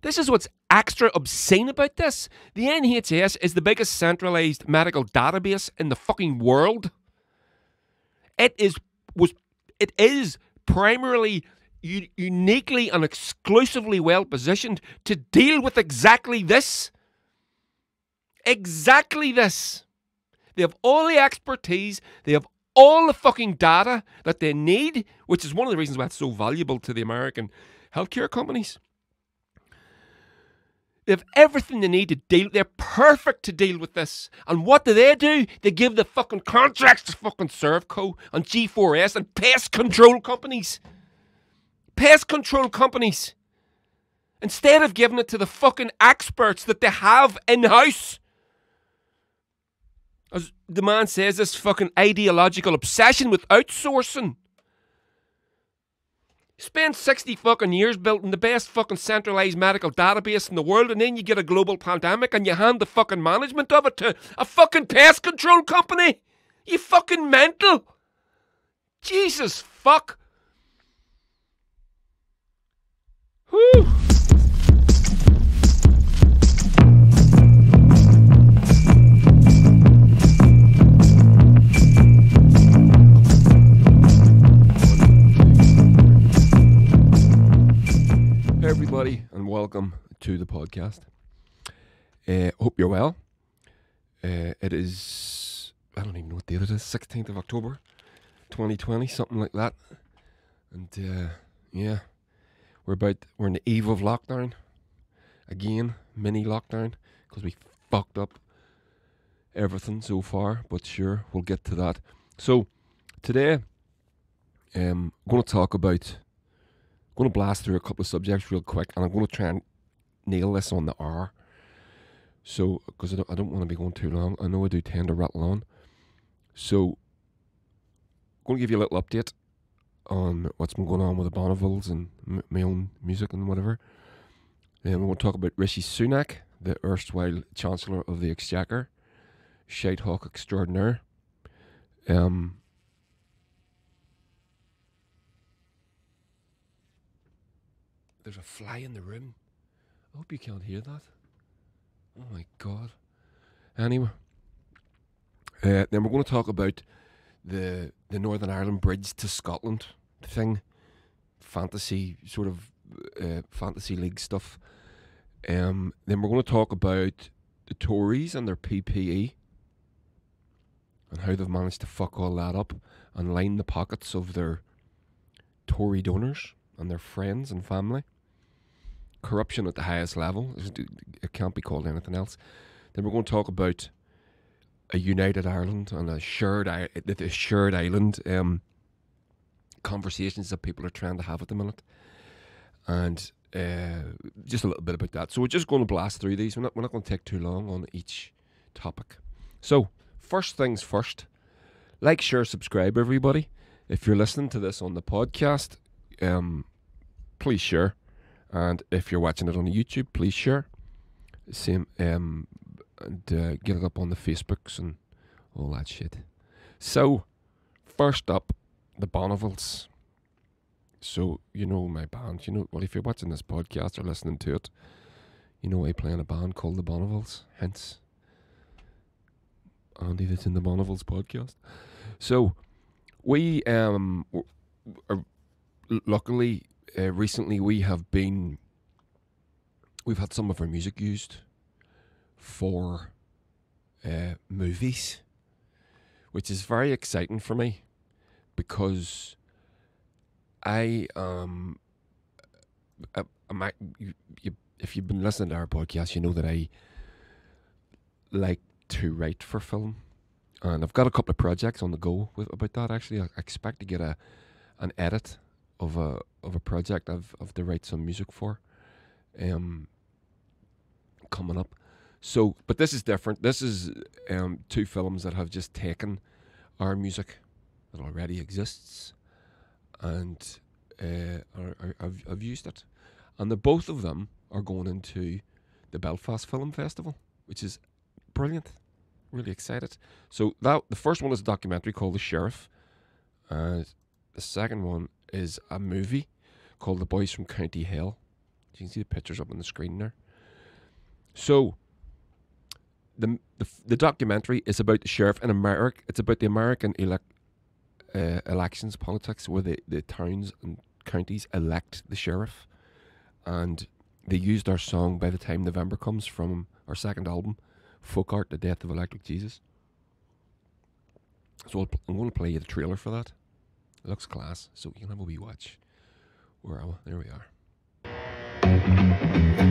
This is what's extra obscene about this. The NHS is the biggest centralised medical database in the fucking world. It is primarily, uniquely and exclusively well positioned to deal with exactly this. Exactly this. They have all the expertise. They have all the fucking data that they need, which is one of the reasons why it's so valuable to the American healthcare companies. They have everything they need to deal. They're perfect to deal with this. And what do? They give the fucking contracts to fucking Servco and G4S and pest control companies. Pest control companies. Instead of giving it to the fucking experts that they have in-house. As the man says, this fucking ideological obsession with outsourcing. Spend 60 fucking years building the best fucking centralised medical database in the world, and then you get a global pandemic and you hand the fucking management of it to a fucking pest control company. You fucking mental. Jesus fuck. Whew. Everybody, and welcome to the podcast. Hope you're well. It is, I don't even know what date it is, 16th of October 2020, something like that. And yeah, we're in the eve of lockdown again, mini lockdown, because we fucked up everything so far, but sure, we'll get to that. So today I'm going to blast through a couple of subjects real quick, and I'm going to try and nail this on the hour. So, because I don't want to be going too long. I know I do tend to rattle on. So, I'm going to give you a little update on what's been going on with the Bonnevilles and my own music and whatever. Then we're going to talk about Rishi Sunak, the erstwhile Chancellor of the Exchequer, shite hawk extraordinaire. There's a fly in the room. I hope you can't hear that. Oh my God. Anyway. Then we're going to talk about the Northern Ireland Bridge to Scotland thing. Fantasy, sort of fantasy league stuff. Then we're going to talk about the Tories and their PPE. And how they've managed to fuck all that up and line the pockets of their Tory donors and their friends and family. Corruption at the highest level. It can't be called anything else. Then we're going to talk about a united Ireland and the shared island conversations that people are trying to have at the minute. And just a little bit about that. So we're just going to blast through these. We're not going to take too long on each topic. So, first things first. Like, share, subscribe, everybody. If you're listening to this on the podcast, please share, and if you're watching it on YouTube, please share. Same, and get it up on the Facebooks and all that shit. So, first up, the Bonnevilles. So, you know my band. Well, if you're watching this podcast or listening to it, you know I play in a band called the Bonnevilles. Hence, Andy that's in the Bonnevilles podcast. So, we luckily recently we've had some of our music used for movies, which is very exciting for me because if you've been listening to our podcast, you know that I like to write for film. And I've got a couple of projects on the go about that. Actually, I expect to get an edit of a project I've to write some music for, coming up. So, but this is different. This is two films that have just taken our music that already exists, and I've used it, and both of them are going into the Belfast Film Festival, which is brilliant. Really excited. So the first one is a documentary called The Sheriff, and the second one is a movie called The Boys from County Hell, You can see the pictures up on the screen there. So, the documentary is about the sheriff in America. It's about the American elections politics, where the towns and counties elect the sheriff, and they used our song "By the Time November Comes" from our second album, Folk Art: The Death of Electric Jesus. So I'm going to play you the trailer for that. It looks class, so you can have a wee watch. Where are we? There we are.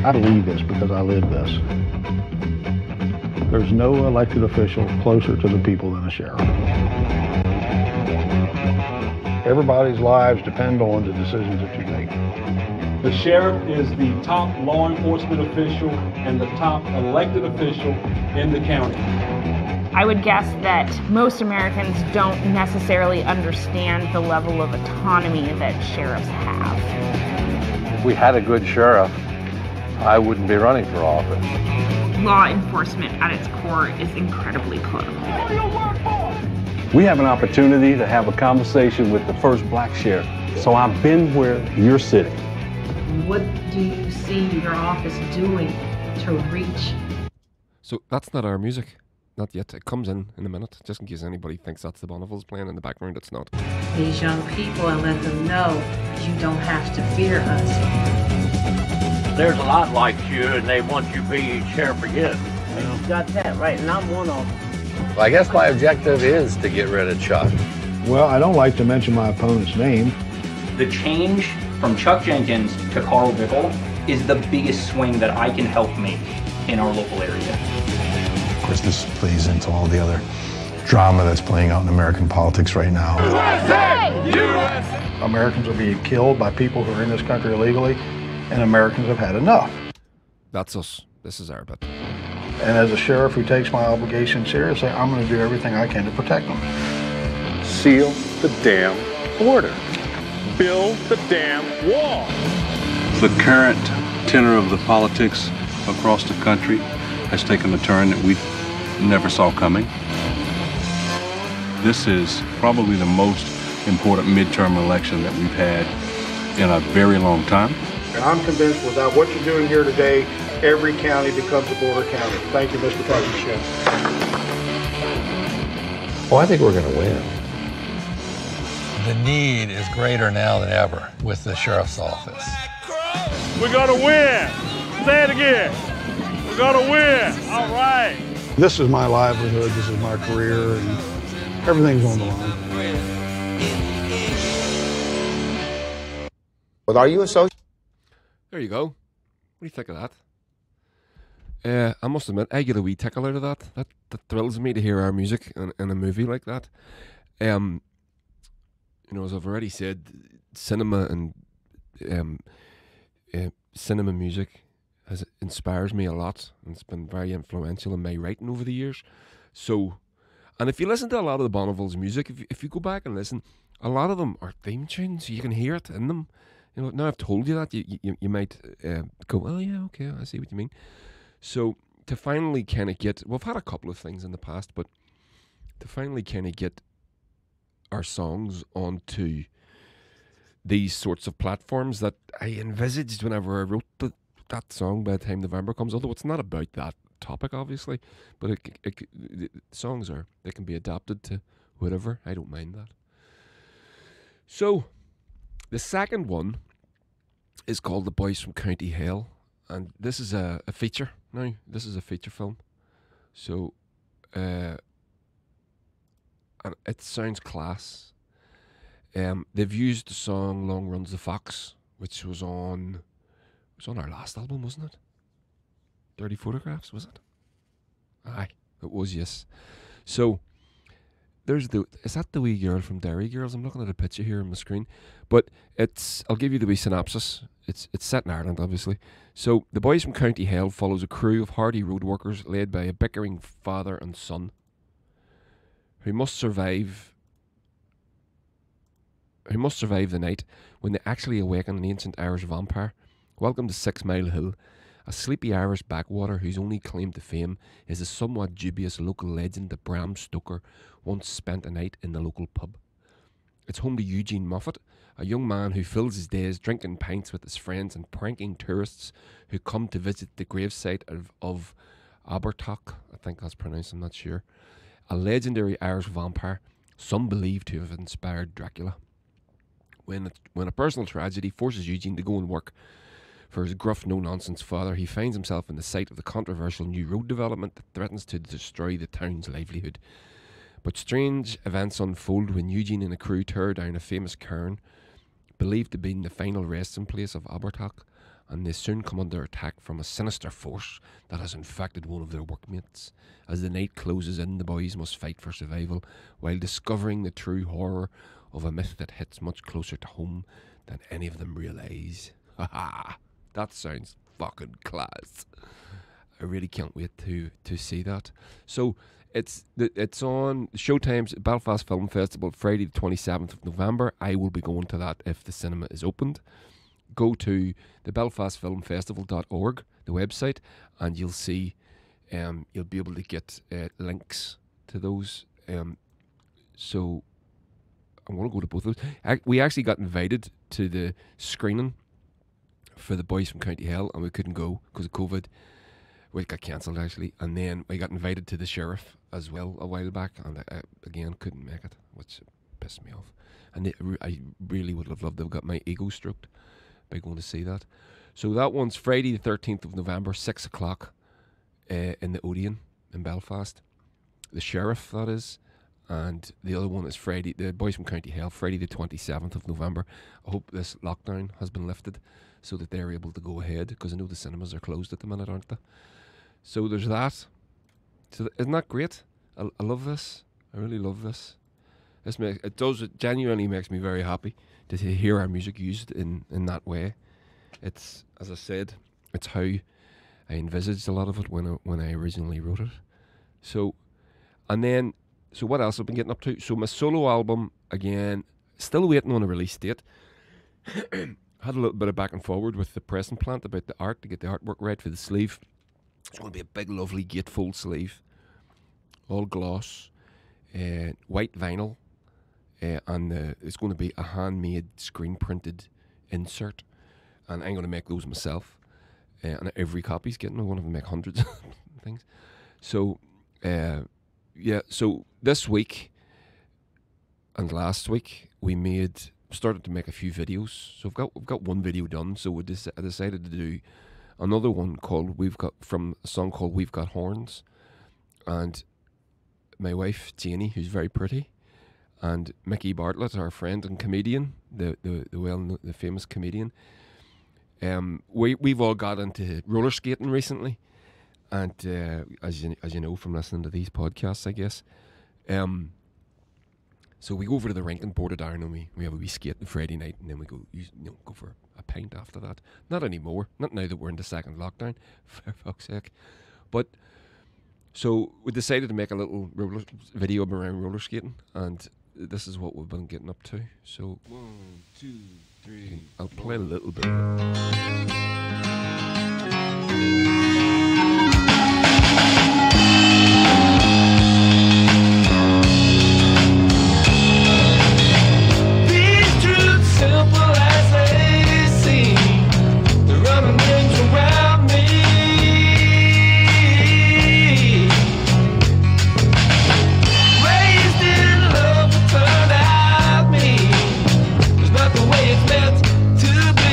I believe this because I live this. There's no elected official closer to the people than a sheriff. Everybody's lives depend on the decisions that you make. The sheriff is the top law enforcement official and the top elected official in the county. I would guess that most Americans don't necessarily understand the level of autonomy that sheriffs have. If we had a good sheriff, I wouldn't be running for office. Law enforcement at its core is incredibly political. We have an opportunity to have a conversation with the first black sheriff. So I've been where you're sitting. What do you see your office doing to reach? So that's not our music. Not yet. It comes in a minute, just in case anybody thinks that's the Bonnevilles playing in the background. It's not. These young people and let them know you don't have to fear us. There's a lot like you, and they want you to be sheriff again. You got that right, and I'm one of them. Well, I guess my objective is to get rid of Chuck. Well, I don't like to mention my opponent's name. The change from Chuck Jenkins to Carl Bickle is the biggest swing that I can help make in our local area. Of course, this plays into all the other drama that's playing out in American politics right now. USA! USA! Americans are being killed by people who are in this country illegally, and Americans have had enough. That's us. This is our bit. And as a sheriff who takes my obligation seriously, I'm going to do everything I can to protect them. Seal the damn border. Build the damn wall. The current tenor of the politics across the country has taken a turn that we never saw coming. This is probably the most important midterm election that we've had in a very long time. And I'm convinced without what you're doing here today, every county becomes a border county. Thank you, Mr. President. Well, I think we're going to win. The need is greater now than ever with the sheriff's office. We're going to win. Say it again. We're going to win. All right. This is my livelihood. This is my career, and everything's on the line. But are you a social? There you go. What do you think of that? I must admit, I get a wee tickle out of that. That thrills me to hear our music in a movie like that. You know, as I've already said, cinema and cinema music inspires me a lot, and it's been very influential in my writing over the years. So, and if you listen to a lot of the Bonnevilles music, if you go back and listen, a lot of them are theme tunes. You can hear it in them. You know, now I've told you that, you might go, oh yeah, okay, I see what you mean. So to finally kind of get, we've had a couple of things in the past, but to finally kind of get our songs onto these sorts of platforms that I envisaged whenever I wrote that song, By the Time November Comes, although it's not about that topic, obviously, but the songs they can be adapted to whatever. I don't mind that. So the second one is called The Boys from County Hell, and this is a feature. Now, this is a feature film. So, and it sounds class. They've used the song Long Runs the Fox, which was on our last album, wasn't it? Dirty Photographs, was it? Aye, it was, yes. So, is that the wee girl from Derry Girls? I'm looking at a picture here on my screen. But I'll give you the wee synopsis. It's set in Ireland, obviously. So, The Boys from County Hell follows a crew of hardy road workers led by a bickering father and son who must survive the night when they actually awaken an ancient Irish vampire. Welcome to 6 Mile Hill, a sleepy Irish backwater whose only claim to fame is the somewhat dubious local legend that Bram Stoker once spent a night in the local pub. It's home to Eugene Moffat, a young man who fills his days drinking pints with his friends and pranking tourists who come to visit the gravesite of Abertoch, I think that's pronounced, I'm not sure. A legendary Irish vampire, some believe to have inspired Dracula. When a personal tragedy forces Eugene to go and work for his gruff, no-nonsense father, he finds himself in the sight of the controversial new road development that threatens to destroy the town's livelihood. But strange events unfold when Eugene and a crew tear down a famous cairn, believed to be the final resting place of Abertoch, and they soon come under attack from a sinister force that has infected one of their workmates. As the night closes in, the boys must fight for survival while discovering the true horror of a myth that hits much closer to home than any of them realise. Haha, that sounds fucking class. I really can't wait to see that. So it's on Showtime's Belfast Film Festival, Friday the 27th of November. I will be going to that if the cinema is opened. Go to the belfastfilmfestival.org, the website, and you'll see, you'll be able to get links to those. So I'm going to go to both of those. We actually got invited to the screening for The Boys from County Hell, and we couldn't go because of COVID. It got cancelled, actually. And then we got invited to The Sheriff as well a while back, and I again couldn't make it, which pissed me off. And I really would have loved to have got my ego stroked by going to see that. So that one's Friday the 13th of November, 6 o'clock in the Odeon in Belfast. The Sheriff, that is. And the other one is Friday, The Boys from County Hell, Friday the 27th of November. I hope this lockdown has been lifted so that they're able to go ahead, because I know the cinemas are closed at the minute, aren't they? So there's that. So isn't that great? I love this. I really love this. It genuinely makes me very happy to hear our music used in that way. It's, as I said, it's how I envisaged a lot of it when I originally wrote it. So what else I've been getting up to? So my solo album, again, still waiting on a release date. Had a little bit of back and forward with the pressing plant about the art, to get the artwork right for the sleeve. It's going to be a big, lovely gatefold sleeve, all gloss, white vinyl, and it's going to be a handmade screen printed insert, and I'm going to make those myself. And every copy's getting, I want to make hundreds of things. So, so this week and last week we started to make a few videos. So we've got one video done. So I decided to do another one called from a song called We've Got Horns, and my wife Janie, who's very pretty, and Mickey Bartlett, our friend and comedian, the famous comedian. We've all got into roller skating recently, and as you know from listening to these podcasts, I guess. So we go over to the rink and board it down, and we have a wee skate on Friday night, and then we go for a pint after that. Not anymore. Not now that we're in the second lockdown, for fuck's sake. But so we decided to make a little video around roller skating, and this is what we've been getting up to. So 1, 2, 3. I'll play a little bit of it. Not the way it's meant to be.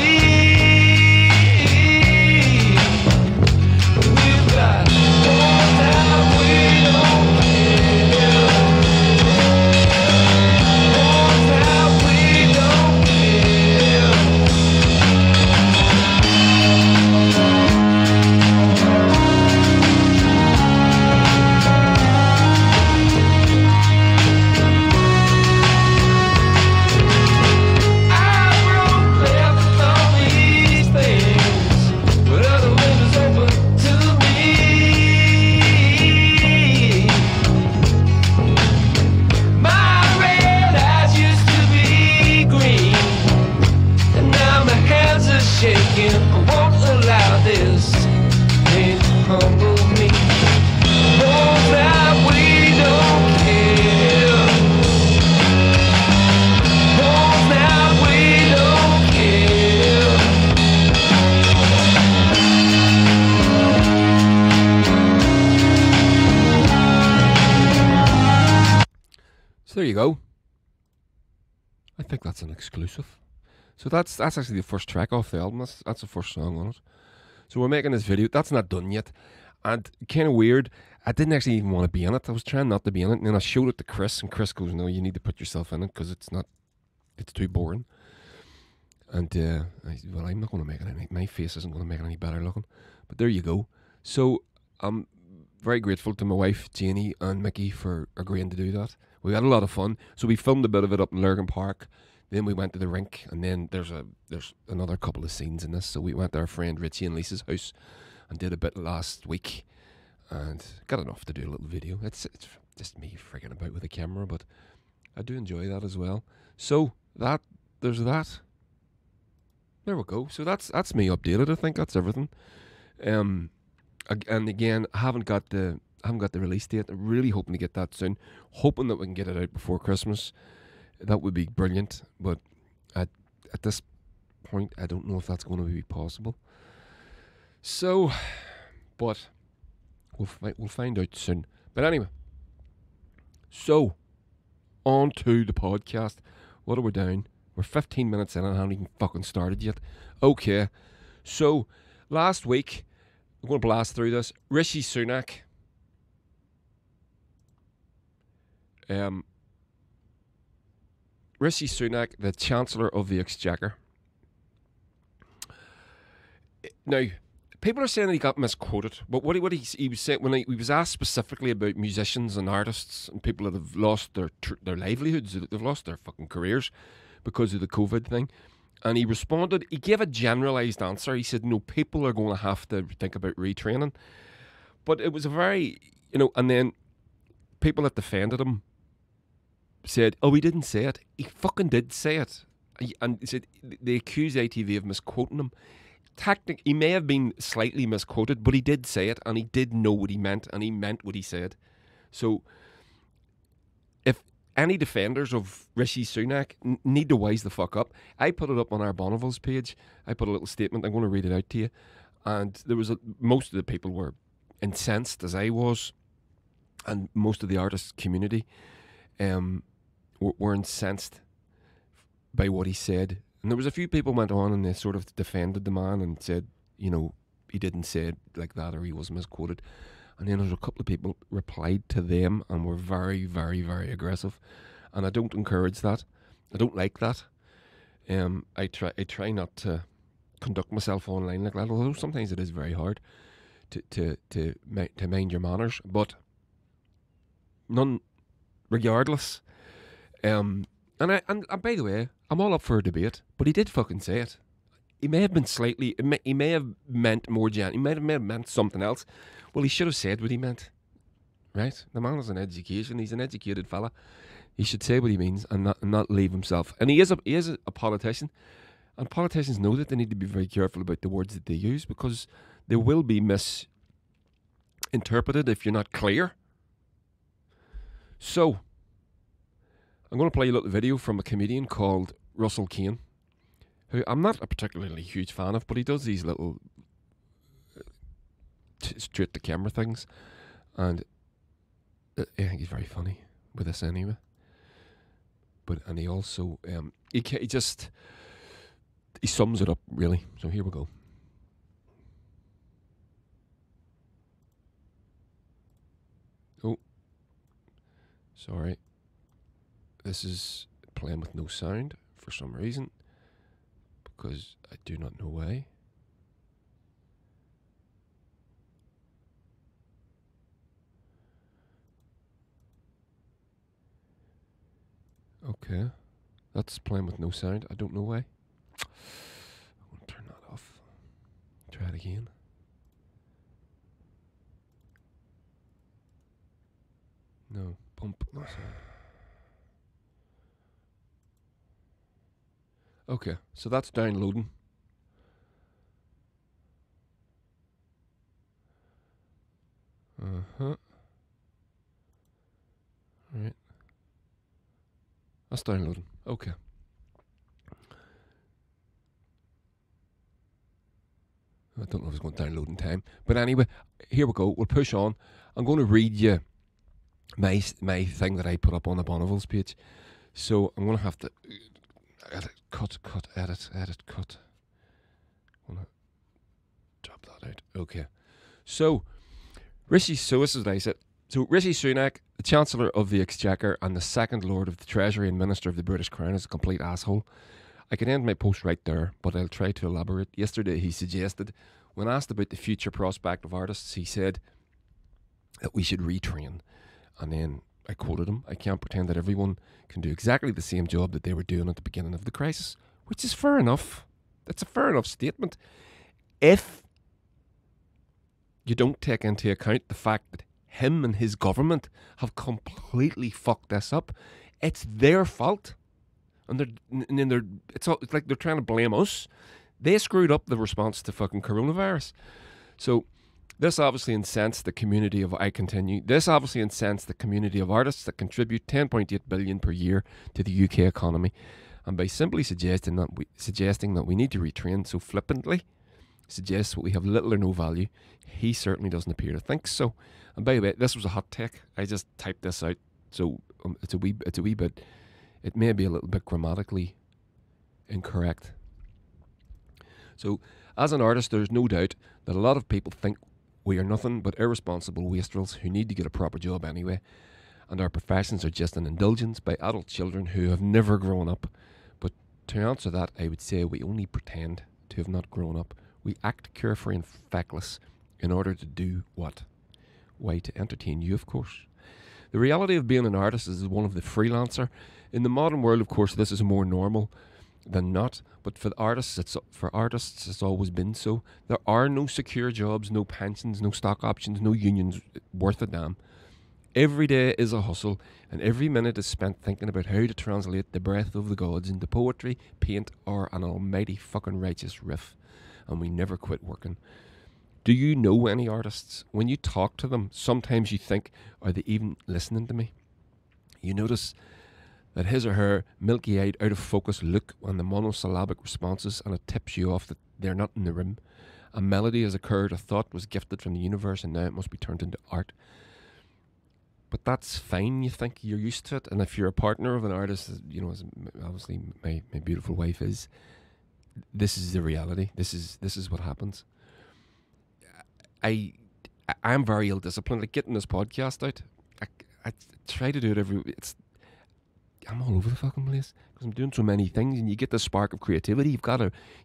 there you go. I think that's an exclusive. So that's actually the first track off the album. That's the first song on it. So we're making this video. That's not done yet. And kind of weird, I didn't actually even want to be in it. I was trying not to be in it. And then I showed it to Chris, and Chris goes, no, you need to put yourself in it because it's too boring. And I'm not going to make it any, my face isn't going to make it any better looking. But there you go. So I'm very grateful to my wife, Janie, and Mickey for agreeing to do that. We had a lot of fun. So we filmed a bit of it up in Lurgan Park. Then we went to the rink, and then there's another couple of scenes in this. So we went to our friend Richie and Lisa's house and did a bit last week, and got enough to do a little video. It's just me freaking about with the camera, but I do enjoy that as well. So there's that. There we go. So that's me updated. I think that's everything. And again, I haven't got the release date. I'm really hoping to get that soon. Hoping that we can get it out before Christmas. That would be brilliant. But at this point, I don't know if that's going to be possible. So, but we'll find out soon. But anyway, so on to the podcast. What are we doing? We're 15 minutes in and I haven't even fucking started yet. Okay, so last week, I'm going to blast through this. Rishi Sunak. Rishi Sunak, the Chancellor of the Exchequer. Now, people are saying that he got misquoted, but what he was saying when he was asked specifically about musicians and artists and people that have lost their livelihoods, they've lost their fucking careers because of the COVID thing, and he responded. He gave a generalised answer. He said, "No, people are going to have to think about retraining," but it was a very, and then people that defended him said, "Oh, he didn't say it." He fucking did say it, and he said they accused ATV of misquoting him. He may have been slightly misquoted, but he did say it, and he did know what he meant, and he meant what he said. So, if any defenders of Rishi Sunak need to wise the fuck up, I put it up on our Bonnevilles page. I put a little statement. I'm going to read it out to you. And there was most of the people were incensed, as I was, and most of the artist community were incensed by what he said. And there was a few people went on and they sort of defended the man and said, he didn't say it like that or he was misquoted. And then there's a couple of people replied to them and were very, very, very aggressive. And I don't encourage that. I don't like that. I try not to conduct myself online like that, although sometimes it is very hard to mind your manners. But none, regardless. And by the way, I'm all up for a debate, but he did fucking say it. He may have been slightly, he may have meant more he may have meant something else. Well, he should have said what he meant, right? The man has an education. He's an educated fella. He should say what he means and not leave himself. And he is a politician, and politicians know that they need to be very careful about the words that they use because they will be misinterpreted if you're not clear. So, I'm going to play a little video from a comedian called Russell Kane, who I'm not a particularly huge fan of, but he does these little straight to camera things, and I think he's very funny with this anyway. And he also he sums it up really. So here we go. Oh, sorry. This is playing with no sound for some reason, because I do not know why. Okay, that's playing with no sound. I don't know why. I'm going to turn that off. Try it again. No, bump, no sound. Okay, so that's downloading. Right. That's downloading. Okay. I don't know if it's going to download in time. But anyway, here we go. We'll push on. I'm going to read you my thing that I put up on the Bonnevilles page. So I'm going to have to edit, cut, edit, cut. I'm going to drop that out. Okay. So, this is what I said. So, Rishi Sunak, the Chancellor of the Exchequer and the Second Lord of the Treasury and Minister of the British Crown, is a complete asshole. I can end my post right there, but I'll try to elaborate. Yesterday he suggested, when asked about the future prospect of artists, he said that we should retrain. And then I quoted him, "I can't pretend that everyone can do exactly the same job that they were doing at the beginning of the crisis," which is fair enough. That's a fair enough statement. If you don't take into account the fact that him and his government have completely fucked this up, it's their fault. And it's like they're trying to blame us. They screwed up the response to fucking coronavirus. So this obviously incensed the community of This obviously incensed the community of artists that contribute 10.8 billion per year to the UK economy. And by simply suggesting that we need to retrain so flippantly, suggests that we have little or no value. He certainly doesn't appear to think so. And by the way, this was a hot take. I just typed this out, so it's a wee bit. It may be a little bit grammatically incorrect. So, as an artist, there's no doubt that a lot of people think we are nothing but irresponsible wastrels who need to get a proper job anyway, and our professions are just an indulgence by adult children who have never grown up. But to answer that, I would say we only pretend to have not grown up. We act carefree and feckless in order to do what? Why, to entertain you, of course. The reality of being an artist is one of the freelancer. In the modern world, of course, this is more normal than not, but for artists, it's always been so. There are no secure jobs, no pensions, no stock options, no unions worth a damn. Every day is a hustle, and every minute is spent thinking about how to translate the breath of the gods into poetry, paint, or an almighty fucking righteous riff. And we never quit working. Do you know any artists? When you talk to them, sometimes you think, are they even listening to me? You notice that his or her milky-eyed, out-of-focus look on the monosyllabic responses, and it tips you off that they're not in the room. A melody has occurred, a thought was gifted from the universe, and now it must be turned into art. But that's fine, you think, you're used to it. And if you're a partner of an artist, you know, as obviously my beautiful wife is, this is the reality. This is what happens. I'm very ill-disciplined. Like getting this podcast out, I try to do it I'm all over the fucking place because I'm doing so many things, and you get this spark of creativity.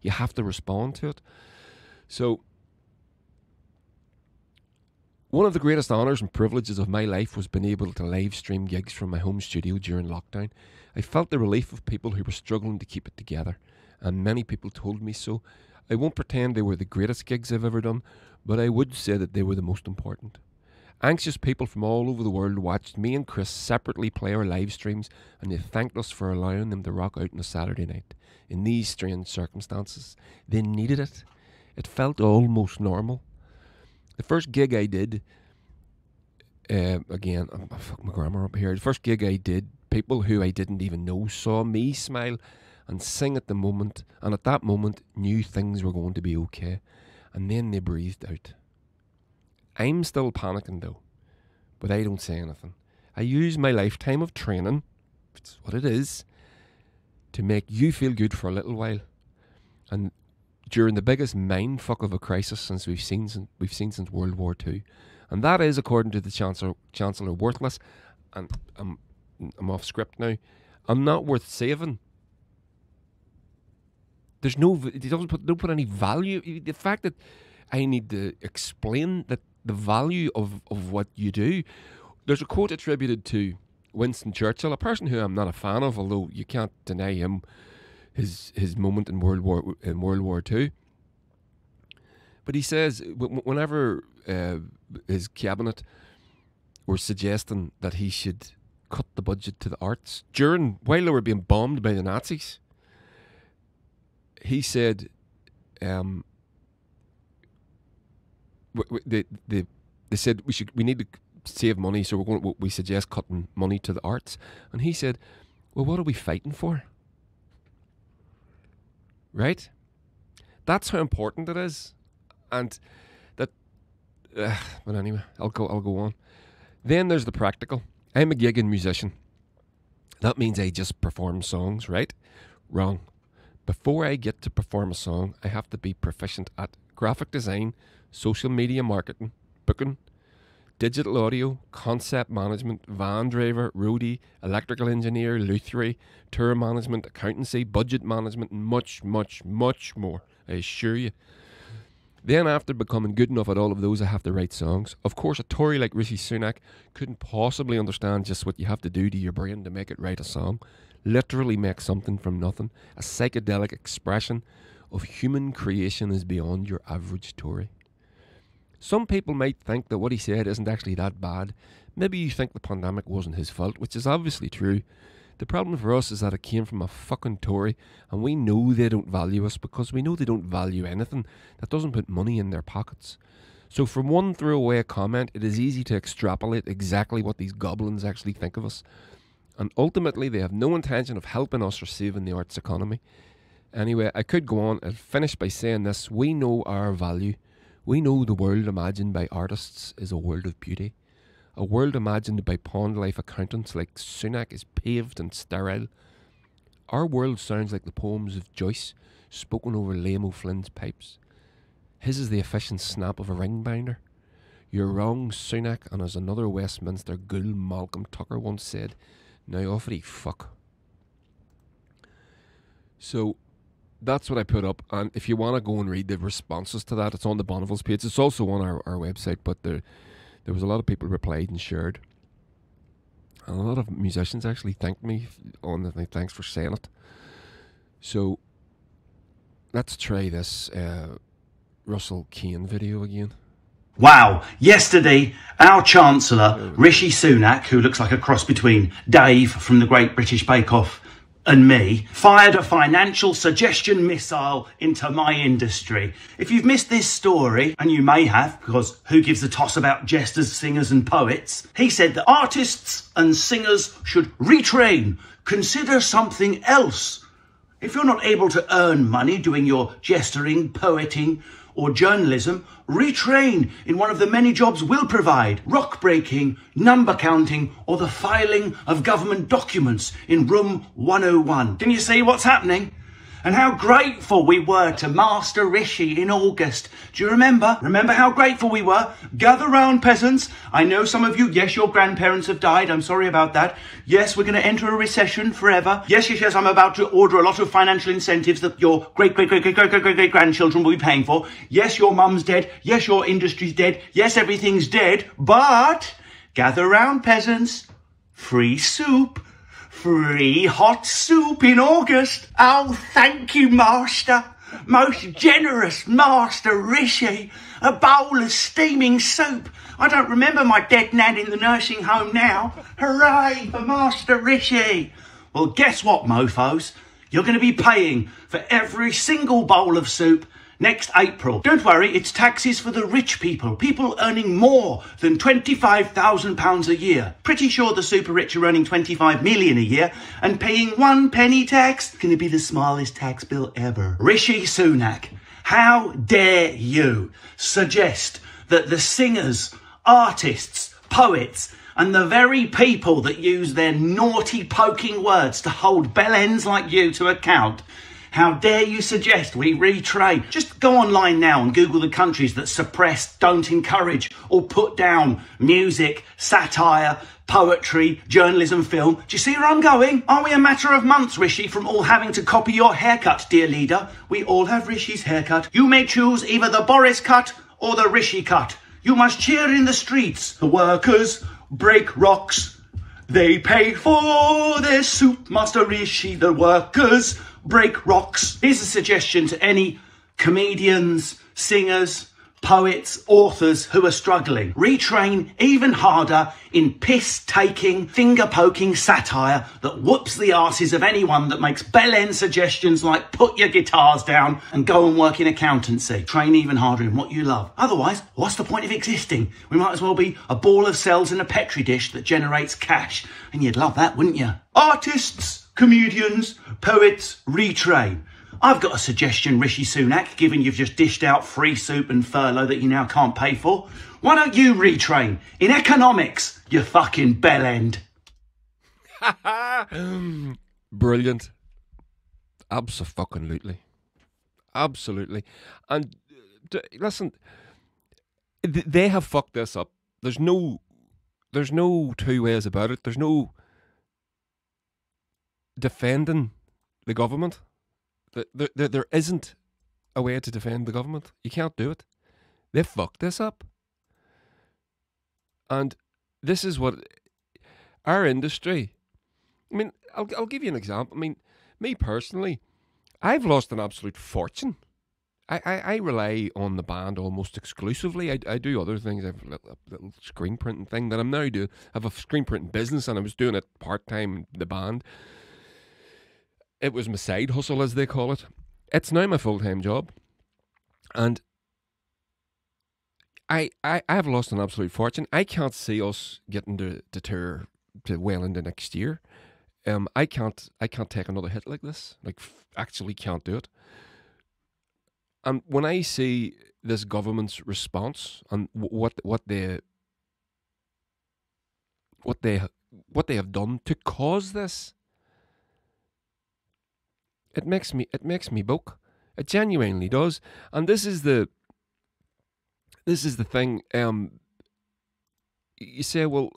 You have to respond to it. So, one of the greatest honours and privileges of my life was being able to live stream gigs from my home studio during lockdown. I felt the relief of people who were struggling to keep it together, and many people told me so. I won't pretend they were the greatest gigs I've ever done, but I would say that they were the most important. Anxious people from all over the world watched me and Chris separately play our live streams, and they thanked us for allowing them to rock out on a Saturday night. In these strange circumstances, they needed it. It felt almost normal. The first gig I did, again, I fuck my grammar up here. The first gig I did, people who I didn't even know saw me smile and sing at the moment, and at that moment knew things were going to be okay. And then they breathed out. I'm still panicking though, but I don't say anything. I use my lifetime of training, which is what it is, to make you feel good for a little while. And during the biggest mindfuck of a crisis since we've seen since World War II, and that is, according to the Chancellor, worthless. And I'm off script now. I'm not worth saving. There's he don't put any value. The fact that I need to explain that the value of what you do. There's a quote attributed to Winston Churchill, a person who I'm not a fan of, although you can't deny him his moment in World War II. But he says whenever his cabinet were suggesting that he should cut the budget to the arts while they were being bombed by the Nazis, he said, they said we need to save money, so we suggest cutting money to the arts. And he said, well, what are we fighting for? Right? That's how important it is. And that, but anyway, I'll go on. Then there's the practical. I'm a gigging musician. That means I just perform songs, right? Wrong. Before I get to perform a song, I have to be proficient at graphic design, social media marketing, booking, digital audio, concept management, van driver, roadie, electrical engineer, lutherie, tour management, accountancy, budget management, and much, much, much more, I assure you. Then after becoming good enough at all of those, I have to write songs. Of course, a Tory like Rishi Sunak couldn't possibly understand just what you have to do to your brain to make it write a song. Literally make something from nothing. A psychedelic expression of human creation is beyond your average Tory. Some people might think that what he said isn't actually that bad. Maybe you think the pandemic wasn't his fault, which is obviously true. The problem for us is that it came from a fucking Tory, and we know they don't value us because we know they don't value anything that doesn't put money in their pockets. So from one throwaway comment, it is easy to extrapolate exactly what these goblins actually think of us. And ultimately, they have no intention of helping us or saving the arts economy. Anyway, I could go on and finish by saying this. We know our value. We know the world imagined by artists is a world of beauty. A world imagined by pond life accountants like Sunak is paved and sterile. Our world sounds like the poems of Joyce, spoken over Liam O'Flynn's pipes. His is the efficient snap of a ring binder. You're wrong, Sunak, and as another Westminster ghoul, Malcolm Tucker, once said, now offity fuck. So that's what I put up, and if you want to go and read the responses to that, it's on the Bonnevilles page. It's also on our website, but there was a lot of people replied and shared. And a lot of musicians actually thanked me on the thanks for saying it. So let's try this Russell Kane video again. Wow, yesterday our Chancellor, Rishi Sunak, who looks like a cross between Dave from the Great British Bake Off and me, fired a financial suggestion missile into my industry. If you've missed this story, and you may have, because who gives a toss about jesters, singers and poets, he said that artists and singers should retrain, consider something else. If you're not able to earn money doing your jestering, poeting or journalism, retrain in one of the many jobs we'll provide: rock breaking, number counting, or the filing of government documents in room 101. Can you see what's happening? And how grateful we were to Master Rishi in August. Do you remember? Remember how grateful we were? Gather round, peasants. I know some of you, yes, your grandparents have died. I'm sorry about that. Yes, we're going to enter a recession forever. Yes, I'm about to order a lot of financial incentives that your great-great-great-great-great-great-grandchildren will be paying for. Yes, your mum's dead. Yes, your industry's dead. Yes, everything's dead. But gather round, peasants. Free soup. Free hot soup in August. Oh, thank you, Master. Most generous Master Rishi. A bowl of steaming soup. I don't remember my dead nan in the nursing home now. Hooray for Master Rishi. Well, guess what, mofos? You're going to be paying for every single bowl of soup next April. Don't worry, it's taxes for the rich people. People earning more than £25,000 a year. Pretty sure the super rich are earning 25 million a year and paying 1 penny tax. It's going to be the smallest tax bill ever. Rishi Sunak, how dare you suggest that the singers, artists, poets, and the very people that use their naughty poking words to hold bellends like you to account, how dare you suggest we retrain? Just go online now and Google the countries that suppress, don't encourage, or put down music, satire, poetry, journalism, film. Do you see where I'm going? Are we a matter of months, Rishi, from all having to copy your haircut, dear leader? We all have Rishi's haircut. You may choose either the Boris cut or the Rishi cut. You must cheer in the streets. The workers break rocks. They pay for their soup, Master Rishi. The workers break rocks. Here's a suggestion to any comedians, singers, poets, authors who are struggling. Retrain even harder in piss-taking, finger-poking satire that whoops the arses of anyone that makes bell-end suggestions like put your guitars down and go and work in accountancy. Train even harder in what you love. Otherwise, what's the point of existing? We might as well be a ball of cells in a Petri dish that generates cash. And you'd love that, wouldn't you? Artists, comedians, poets, retrain. I've got a suggestion, Rishi Sunak, given you've just dished out free soup and furlough that you now can't pay for. Why don't you retrain in economics, you fucking bellend? Brilliant. Abso-fucking-lutely. Absolutely. And listen, they have fucked this up. There's no two ways about it. There's no defending the government. There isn't a way to defend the government. You can't do it. They fucked this up. And this is what our industry, I mean, I'll give you an example. I mean, me personally, I've lost an absolute fortune. I rely on the band almost exclusively. I do other things. I have a little screen printing thing that I'm now doing. I have a screen printing business and I was doing it part-time, the band. It was my side hustle, as they call it. It's now my full-time job. And I have lost an absolute fortune. I can't see us getting to tour to well into next year. I can't take another hit like this. Like, actually can't do it. And when I see this government's response and what they have done to cause this, it makes me buck. It genuinely does. And this is the thing. You say, well,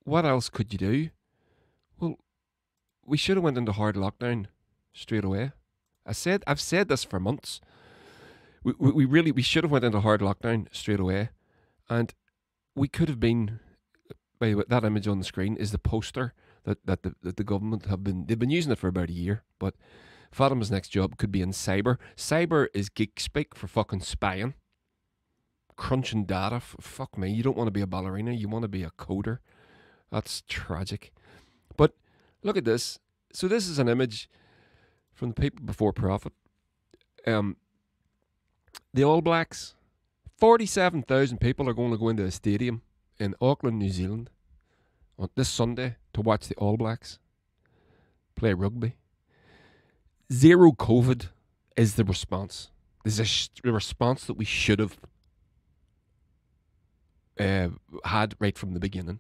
what else could you do? Well, we should have went into hard lockdown straight away. I've said this for months. We should have went into hard lockdown straight away, and we could have been. By that image on the screen is the poster that the government they've been using it for about a year. But Fatima's next job could be in cyber. Cyber is geek speak for fucking spying, crunching data. Fuck me, you don't want to be a ballerina. You want to be a coder. That's tragic. But look at this. So this is an image from the People Before Profit. The All Blacks, 47,000 people are going to go into a stadium in Auckland, New Zealand on this Sunday to watch the All Blacks play rugby. Zero COVID is the response. This is a response that we should have had right from the beginning.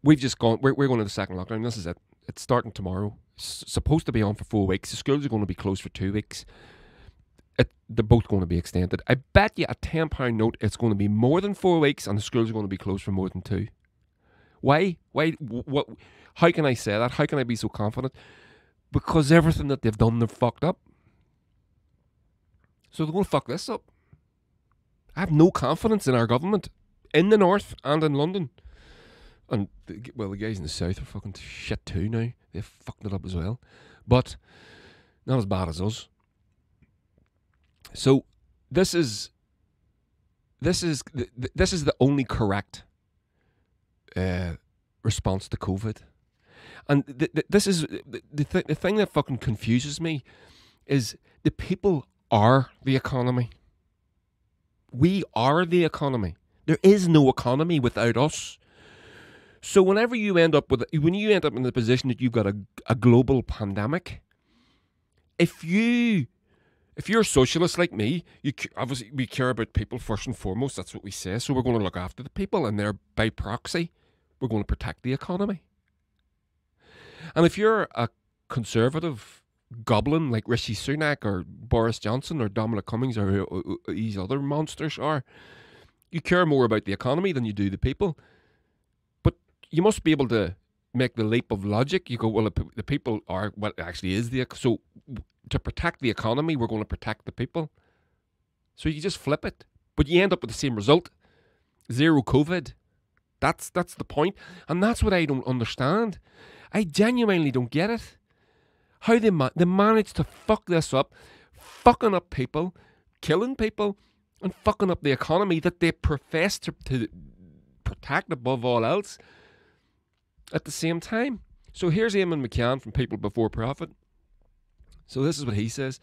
We've just gone. We're going to the second lockdown. This is it. It's starting tomorrow. It's supposed to be on for 4 weeks. The schools are going to be closed for 2 weeks. They're both going to be extended. I bet you a £10 note it's going to be more than 4 weeks, and the schools are going to be closed for more than 2. Why? What? How can I say that? How can I be so confident? Because everything that they've done, they've fucked up. So they're going to fuck this up. I have no confidence in our government in the north and in London. And, the guys in the south are fucking shit too now. They've fucked it up as well. But not as bad as us. So this is the only correct response to COVID. And this is the thing that fucking confuses me is the people are the economy. We are the economy. There is no economy without us. So when you end up in the position that you've got a global pandemic, if you're a socialist like me, obviously we care about people first and foremost. That's what we say. So we're going to look after the people, and there by proxy, we're going to protect the economy. And if you're a conservative goblin like Rishi Sunak or Boris Johnson or Dominic Cummings or these other monsters are, you care more about the economy than you do the people. You must be able to make the leap of logic. You go, well, the people are what actually is so to protect the economy, we're going to protect the people. So you just flip it, but you end up with the same result: zero COVID. That's the point, and that's what I don't understand. I genuinely don't get it. How they managed to fuck this up, fucking up people, killing people, and fucking up the economy that they profess to protect above all else. At the same time. So here's Eamon McCann from People Before Profit. So this is what he says.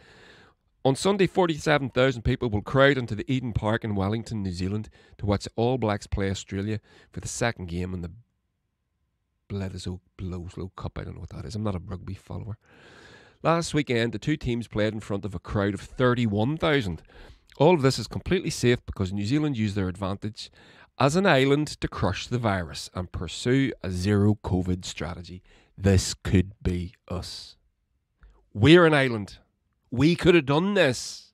On Sunday, 47,000 people will crowd into the Eden Park in Wellington, New Zealand to watch the All Blacks play Australia for the second game in the Bledisloe Cup. I don't know what that is. I'm not a rugby follower. Last weekend, the two teams played in front of a crowd of 31,000. All of this is completely safe because New Zealand used their advantage as an island to crush the virus and pursue a zero COVID strategy. This could be us. We're an island. We could have done this.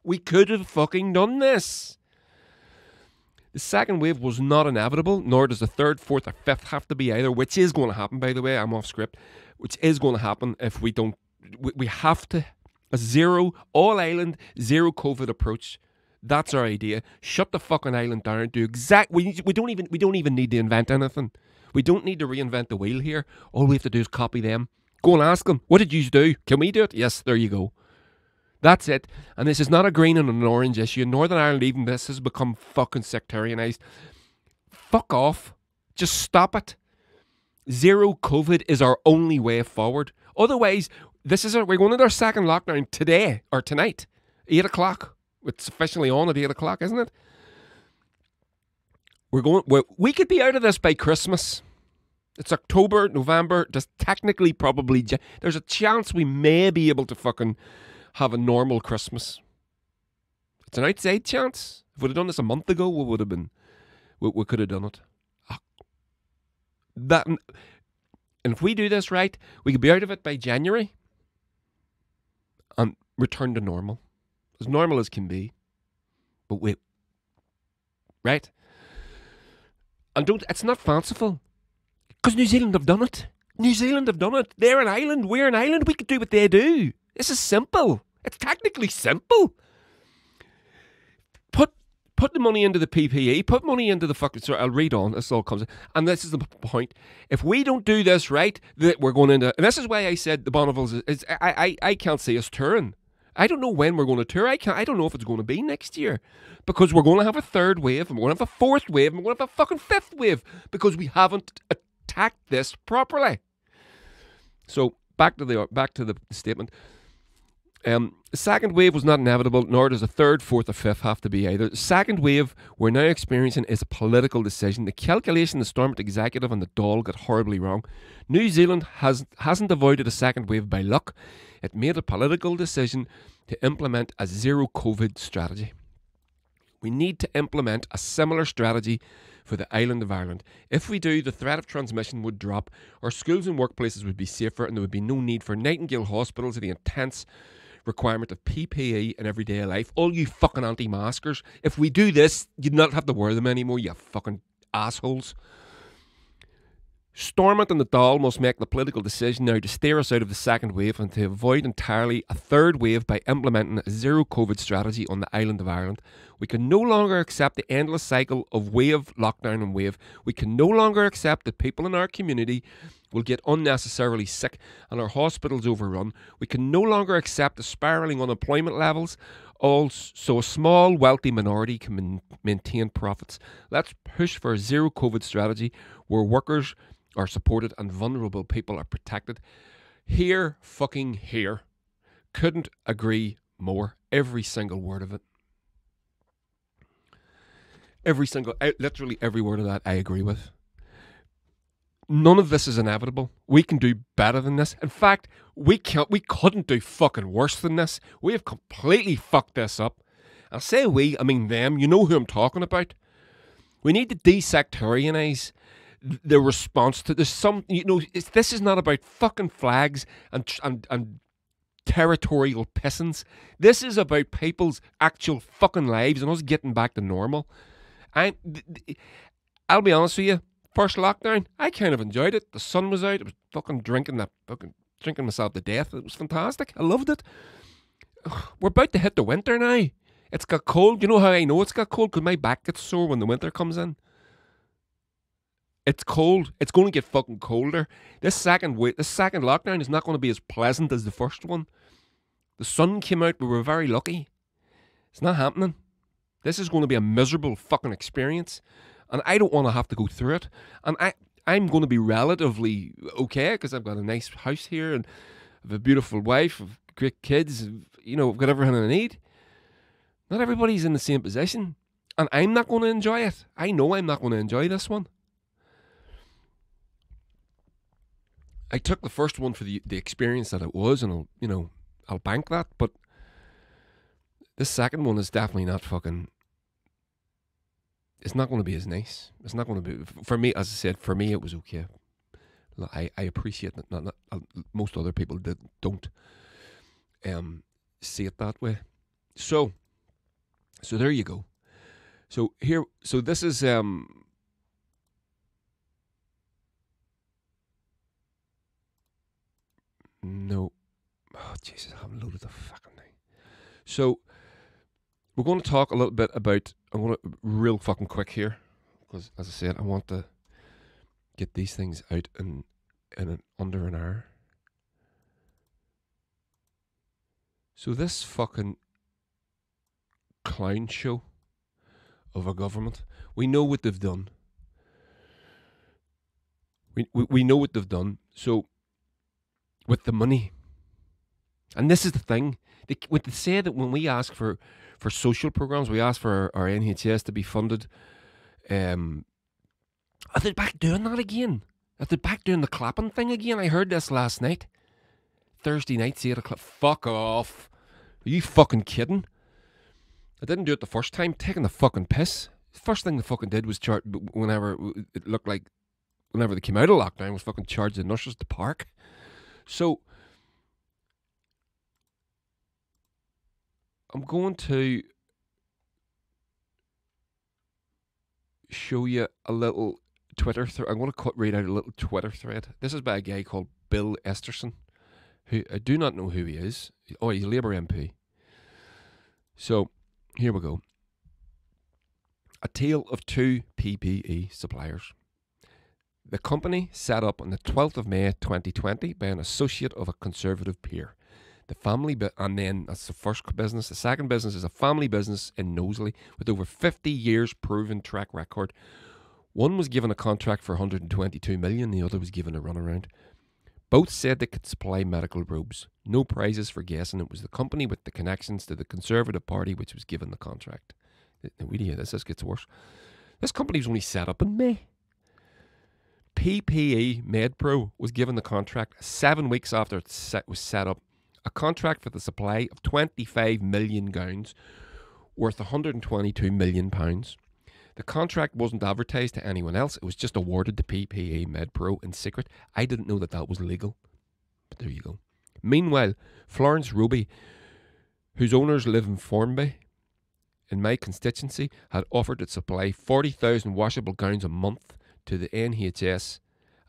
We could have fucking done this. The second wave was not inevitable, nor does the third, fourth, or fifth have to be either, which is going to happen, by the way. I'm off script. Which is going to happen if we don't. We have to. A zero, all island, zero COVID approach. That's our idea. Shut the fucking island down. Do we don't even need to invent anything. We don't need to reinvent the wheel here. All we have to do is copy them. Go and ask them, what did you do? Can we do it? Yes, there you go. That's it. And this is not a green and an orange issue. In Northern Ireland, even this has become fucking sectarianised. Fuck off. Just stop it. Zero COVID is our only way forward. Otherwise, we're going into our second lockdown today or tonight, 8 o'clock. It's officially on at 8 o'clock, isn't it? We could be out of this by Christmas. It's October, November. There's technically probably there's a chance we may be able to fucking have a normal Christmas. It's an outside chance. If we'd have done this a month ago, we would have been. We could have done it. And if we do this right, we could be out of it by January and return to normal as can be. But wait, right? And it's not fanciful, because New Zealand have done it. They're an island. We're an island. We could do what they do. This is simple. It's technically simple. Put the money into the PPE. Put money into the fucking... Sorry, I'll read on. This all comes... And this is the point. If we don't do this right, that we're going into... And this is why I said the Bonnevilles is... I can't see us touring. I don't know when we're going to tour. I don't know if it's going to be next year. Because we're going to have a third wave, and we're going to have a fourth wave, and we're going to have a fucking fifth wave. Because we haven't attacked this properly. So, back to the statement. The second wave was not inevitable, nor does a third, fourth, or fifth have to be either. The second wave we're now experiencing is a political decision. The calculation the Stormont executive and the Dáil got horribly wrong. New Zealand hasn't avoided a second wave by luck. It made a political decision to implement a zero COVID strategy. We need to implement a similar strategy for the island of Ireland. If we do, the threat of transmission would drop, our schools and workplaces would be safer, and there would be no need for Nightingale hospitals or the intense requirement of PPE in everyday life. All you fucking anti-maskers, if we do this, you'd not have to wear them anymore, you fucking assholes. Stormont and the Dáil must make the political decision now to steer us out of the second wave and to avoid entirely a third wave by implementing a zero COVID strategy on the island of Ireland. We can no longer accept the endless cycle of wave, lockdown and wave. We can no longer accept that people in our community will get unnecessarily sick and our hospitals overrun. We can no longer accept the spiralling unemployment levels, so a small, wealthy minority can maintain profits. Let's push for a zero COVID strategy where workers are supported and vulnerable people are protected. Here, fucking here. Couldn't agree more. Every single word of it. Literally every word of that I agree with. None of this is inevitable. We can do better than this. In fact, we couldn't do fucking worse than this. We have completely fucked this up. I say we, I mean them. You know who I'm talking about. We need to desectarianize the response to this. This is not about fucking flags and territorial pissings. This is about people's actual fucking lives and us getting back to normal. I'll be honest with you. First lockdown, I kind of enjoyed it. The sun was out. I was fucking drinking myself to death. It was fantastic. I loved it. We're about to hit the winter now. It's got cold. You know how I know it's got cold? Because my back gets sore when the winter comes in. It's cold. It's going to get fucking colder. This second lockdown is not going to be as pleasant as the first one. The sun came out. We were very lucky. It's not happening. This is going to be a miserable fucking experience. And I don't want to have to go through it. And I'm going to be relatively okay because I've got a nice house here and I have a beautiful wife, I've great kids, I've got everything I need. Not everybody's in the same position. And I'm not going to enjoy it. I know I'm not going to enjoy this one. I took the first one for the experience that it was, and I'll bank that. But this second one is definitely not fucking. It's not going to be as nice. It's not going to be for me. As I said, for me it was okay. I appreciate that. Not most other people don't see it that way. So there you go. So this is no, oh Jesus, I haven't loaded the fucking thing. So we're going to talk a little bit about. I'm going to real fucking quick here, because as I said, I want to get these things out in under an hour. So this fucking clown show of a government, we know what they've done. We know what they've done. So with the money, and this is the thing, they say that when we ask for social programs, we ask for our NHS to be funded. Are they back doing that again? Are they back doing the clapping thing again? I heard this last night. Thursday night, 8 o'clock. Fuck off. Are you fucking kidding? I didn't do it the first time. Taking the fucking piss. The first thing they fucking did was whenever it looked like, whenever they came out of lockdown, was fucking charge the nurses to park. So I'm going to show you a little Twitter thread. I'm going to read out a little Twitter thread. This is by a guy called Bill Esterson, who I do not know who he is. Oh, he's a Labour MP. So here we go. A tale of two PPE suppliers. The company set up on the 12th of May 2020 by an associate of a Conservative peer. The family, and then that's the first business. The second business is a family business in Knowsley with over 50 years proven track record. One was given a contract for 122 million, the other was given a runaround. Both said they could supply medical robes. No prizes for guessing. It was the company with the connections to the Conservative Party which was given the contract. We hear this gets worse. This company was only set up in May. PPE MedPro was given the contract 7 weeks after it was set up. A contract for the supply of 25 million gowns worth £122 million. The contract wasn't advertised to anyone else. It was just awarded to PPE MedPro in secret. I didn't know that was legal. But there you go. Meanwhile, Florence Roby, whose owners live in Formby, in my constituency, had offered to supply 40,000 washable gowns a month to the NHS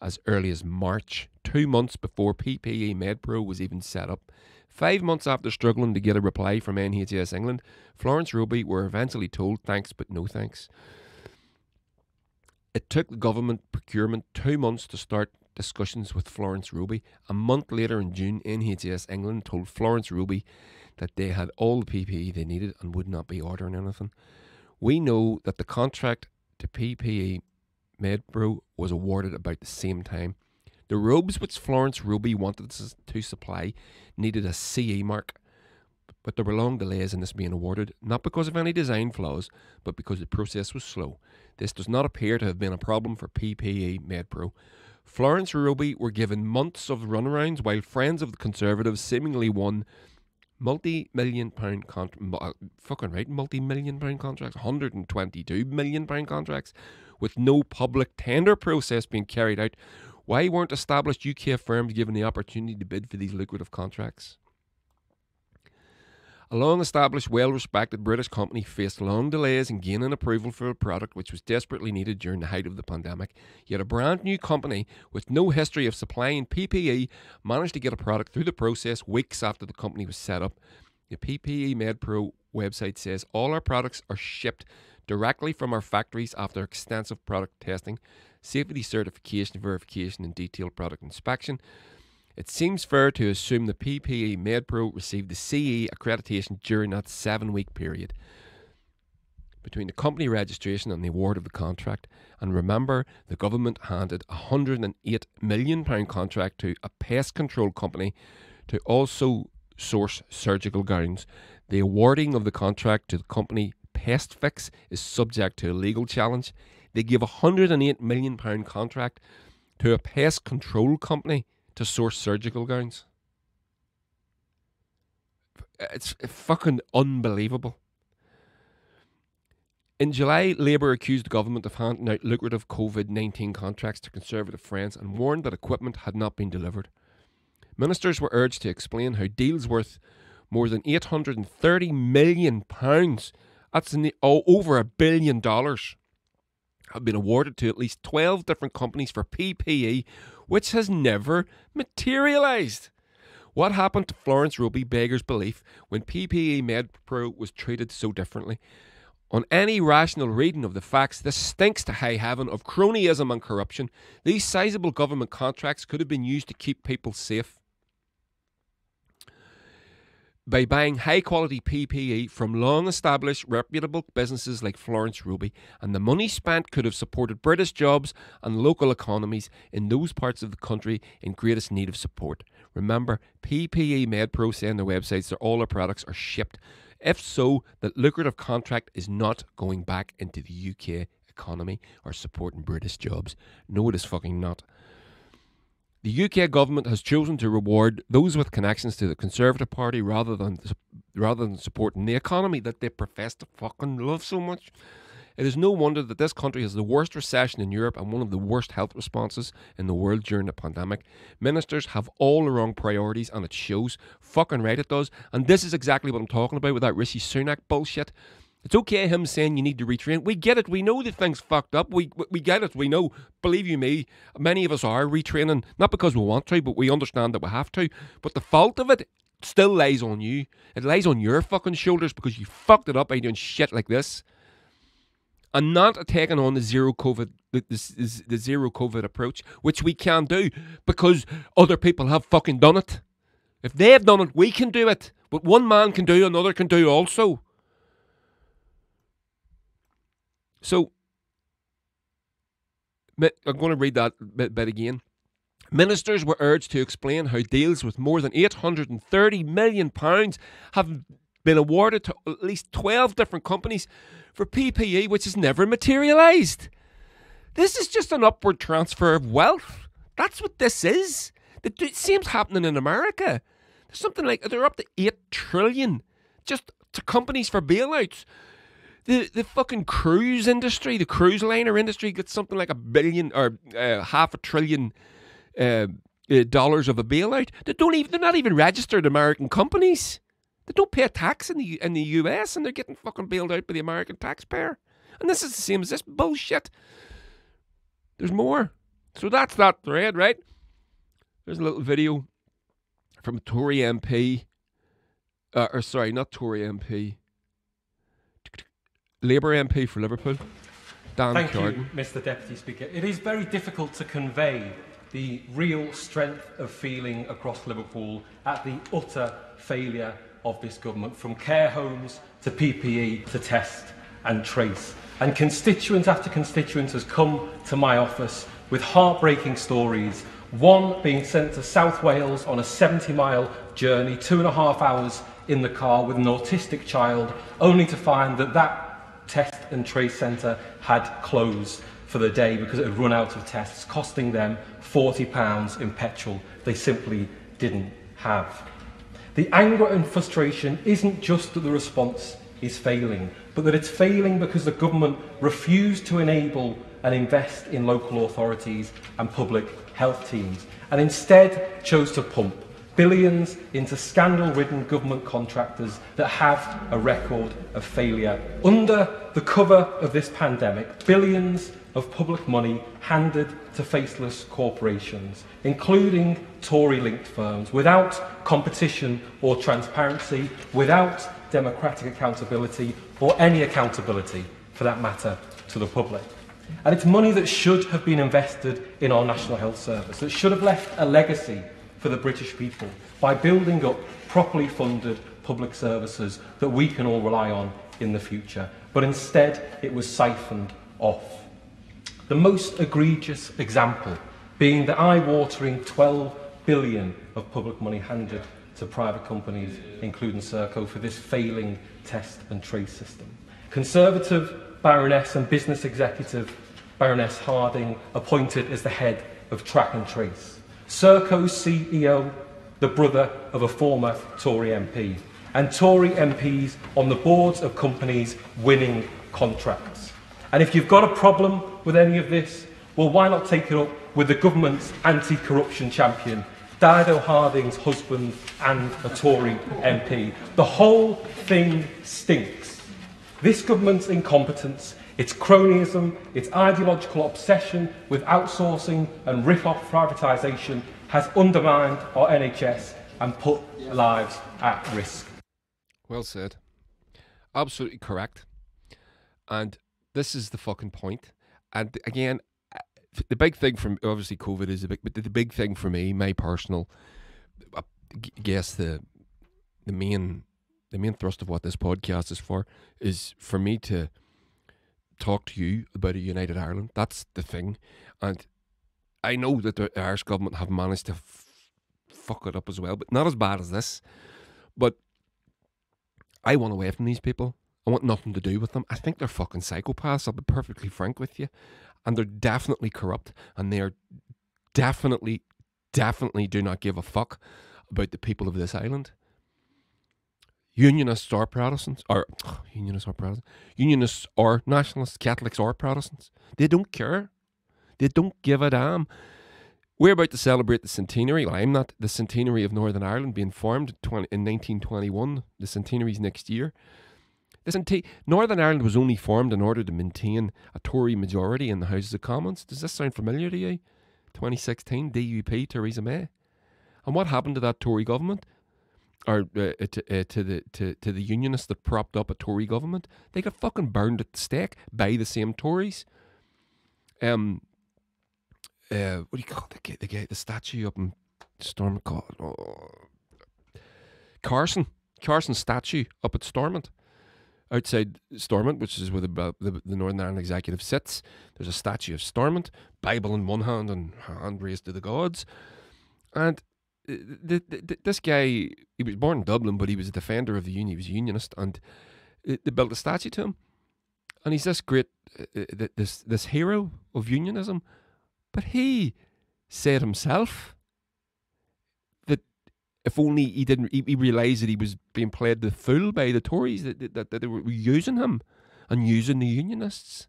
as early as March, 2 months before PPE MedPro was even set up. 5 months after struggling to get a reply from NHS England, Florence Roby were eventually told thanks but no thanks. It took the government procurement 2 months to start discussions with Florence Roby. A month later in June, NHS England told Florence Roby that they had all the PPE they needed and would not be ordering anything. We know that the contract to PPE MedPro was awarded about the same time. The robes which Florence Roby wanted to supply needed a CE mark, but there were long delays in this being awarded, not because of any design flaws, but because the process was slow. This does not appear to have been a problem for PPE MedPro. Florence Roby were given months of runarounds, while friends of the Conservatives seemingly won multi-million pound contracts, £122 million contracts, with no public tender process being carried out. Why weren't established UK firms given the opportunity to bid for these lucrative contracts? A long-established, well-respected British company faced long delays in gaining approval for a product which was desperately needed during the height of the pandemic. Yet a brand new company with no history of supplying PPE managed to get a product through the process weeks after the company was set up. The PPE MedPro website says all our products are shipped directly from our factories after extensive product testing, safety certification, verification and detailed product inspection. It seems fair to assume the PPE MedPro received the CE accreditation during that 7-week period between the company registration and the award of the contract. And remember, the government handed a £108 million contract to a pest control company to also source surgical gowns. The awarding of the contract to the company PestFix is subject to a legal challenge. They give a £108 million contract to a pest control company to source surgical gowns. It's fucking unbelievable. In July, Labour accused the government of handing out lucrative COVID-19 contracts to Conservative friends and warned that equipment had not been delivered. Ministers were urged to explain how deals worth more than £830 million, that's over $1 billion, have been awarded to at least 12 different companies for PPE, which has never materialised. What happened to Florence Roby beggars belief when PPE MedPro was treated so differently? On any rational reading of the facts, this stinks to high heaven of cronyism and corruption. These sizable government contracts could have been used to keep people safe by buying high-quality PPE from long-established, reputable businesses like Florence Roby, and the money spent could have supported British jobs and local economies in those parts of the country in greatest need of support. Remember, PPE MedPro say on their websites that all their products are shipped. If so, that lucrative contract is not going back into the UK economy or supporting British jobs. No, it is fucking not. The UK government has chosen to reward those with connections to the Conservative Party rather than supporting the economy that they profess to fucking love so much. It is no wonder that this country has the worst recession in Europe and one of the worst health responses in the world during the pandemic. Ministers have all the wrong priorities and it shows. Fucking right it does. And this is exactly what I'm talking about with that Rishi Sunak bullshit. It's okay him saying you need to retrain. We get it. We know the thing's fucked up. We get it. We know. Believe you me, many of us are retraining. Not because we want to, but we understand that we have to. But the fault of it still lies on you. It lies on your fucking shoulders because you fucked it up by doing shit like this. And not taking on the zero COVID approach, which we can do because other people have fucking done it. If they have done it, we can do it. What one man can do, another can do also. So, I'm going to read that bit again. Ministers were urged to explain how deals with more than £830 million have been awarded to at least 12 different companies for PPE, which has never materialised. This is just an upward transfer of wealth. That's what this is. It seems happening in America. There's something like, they're up to 8 trillion just to companies for bailouts. The fucking cruise industry, the cruise liner industry gets something like $1 billion or $500 billion dollars of a bailout. They're not even registered American companies. They don't pay a tax in the US and they're getting fucking bailed out by the American taxpayer. And this is the same as this bullshit. There's more. So that's that thread, right? There's a little video from a Tory MP. Not Tory MP. Labour MP for Liverpool, Dan Thank Carden. you, Mr Deputy Speaker. It is very difficult to convey the real strength of feeling across Liverpool at the utter failure of this government, from care homes to PPE to test and trace. And constituent after constituent has come to my office with heartbreaking stories, one being sent to South Wales on a 70-mile journey, 2.5 hours in the car with an autistic child, only to find that test and trace centre had closed for the day because it had run out of tests, costing them £40 in petrol they simply didn't have. The anger and frustration isn't just that the response is failing, but that it's failing because the government refused to enable and invest in local authorities and public health teams, and instead chose to pump billions into scandal-ridden government contractors that have a record of failure. Under the cover of this pandemic, billions of public money handed to faceless corporations, including Tory-linked firms, without competition or transparency, without democratic accountability, or any accountability, for that matter, to the public. And it's money that should have been invested in our National Health Service, that should have left a legacy for the British people by building up properly funded public services that we can all rely on in the future. But instead, it was siphoned off. The most egregious example being the eye-watering 12 billion of public money handed to private companies, including Serco, for this failing test and trace system. Conservative Baroness and business executive Baroness Harding appointed as the head of Track and Trace. Serco's CEO, the brother of a former Tory MP, and Tory MPs on the boards of companies winning contracts. And if you've got a problem with any of this, well, why not take it up with the government's anti-corruption champion, Dido Harding's husband and a Tory MP. The whole thing stinks. This government's incompetence, its cronyism, its ideological obsession with outsourcing and rip-off privatisation has undermined our NHS and put lives at risk. Well said. Absolutely correct. And this is the fucking point. And again, the big thing from obviously COVID is but the big thing for me, my personal, I guess the main thrust of what this podcast is for me to talk to you about a united Ireland. That's the thing. And I know that the Irish government have managed to fuck it up as well, but not as bad as this. But I want away from these people. I want nothing to do with them. I think they're fucking psychopaths, I'll be perfectly frank with you. And they're definitely corrupt, and they are definitely do not give a fuck about the people of this island. Unionists or Protestants, Unionists or Nationalists, Catholics or Protestants. They don't care. They don't give a damn. We're about to celebrate the centenary. Well, I'm not. The centenary of Northern Ireland being formed in 1921. The centenary's next year. Northern Ireland was only formed in order to maintain a Tory majority in the Houses of Commons. Does this sound familiar to you? 2016, DUP, Theresa May. And what happened to that Tory government? Or to the Unionists that propped up a Tory government? They got fucking burned at the stake by the same Tories. What do you call the statue up in Stormont? Carson statue up at Stormont. Outside Stormont, which is where the Northern Ireland Executive sits, there's a statue of Stormont, Bible in one hand and hand raised to the gods. And this guy, he was born in Dublin, but he was a defender of the union. He was a unionist, and they built a statue to him. And he's this great, this hero of unionism. But he said himself that if only he realised that he was being played the fool by the Tories, that they were using him and using the unionists.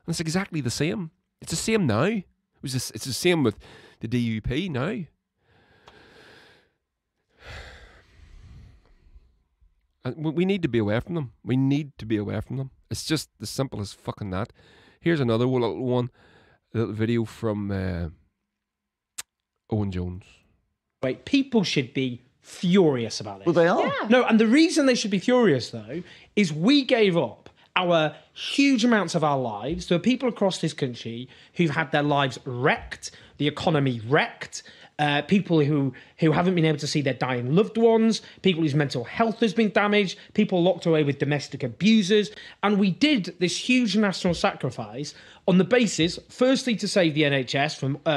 And it's exactly the same. It's the same now. It's the same with the DUP now. And we need to be away from them. We need to be away from them. It's just as simple as fucking that. Here's another little one. A little video from Owen Jones. Wait, people should be furious about this. Well, they are. Yeah. No, and the reason they should be furious, though, is we gave up our huge amounts of our lives. There are people across this country who've had their lives wrecked, the economy wrecked, people who haven't been able to see their dying loved ones, people whose mental health has been damaged, people locked away with domestic abusers. And we did this huge national sacrifice on the basis, firstly, to save the NHS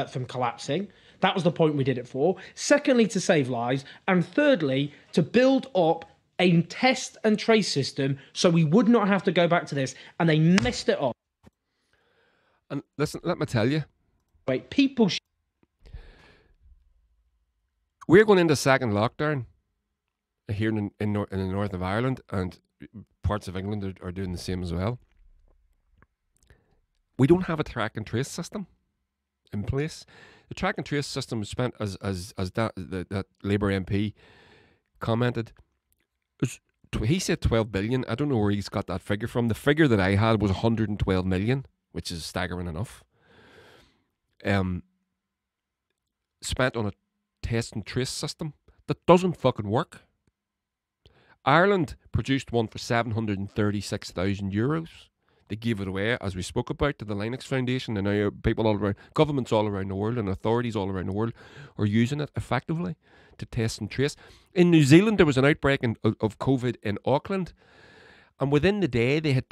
from collapsing. That was the point we did it for. Secondly, to save lives. And thirdly, to build up a test and trace system so we would not have to go back to this. And they messed it up. And listen, let me tell you. Wait, people... We're going into second lockdown here in the north of Ireland, and parts of England are doing the same as well. We don't have a track and trace system in place. The track and trace system was spent, as that Labour MP commented, he said 12 billion. I don't know where he's got that figure from. The figure that I had was 112 million, which is staggering enough. Spent on a test and trace system that doesn't fucking work. Ireland produced one for 736,000 euros. They gave it away, as we spoke about, to the Linux Foundation, and now people all around, governments all around the world and authorities all around the world are using it effectively to test and trace. In New Zealand, there was an outbreak of COVID in Auckland, and within the day they had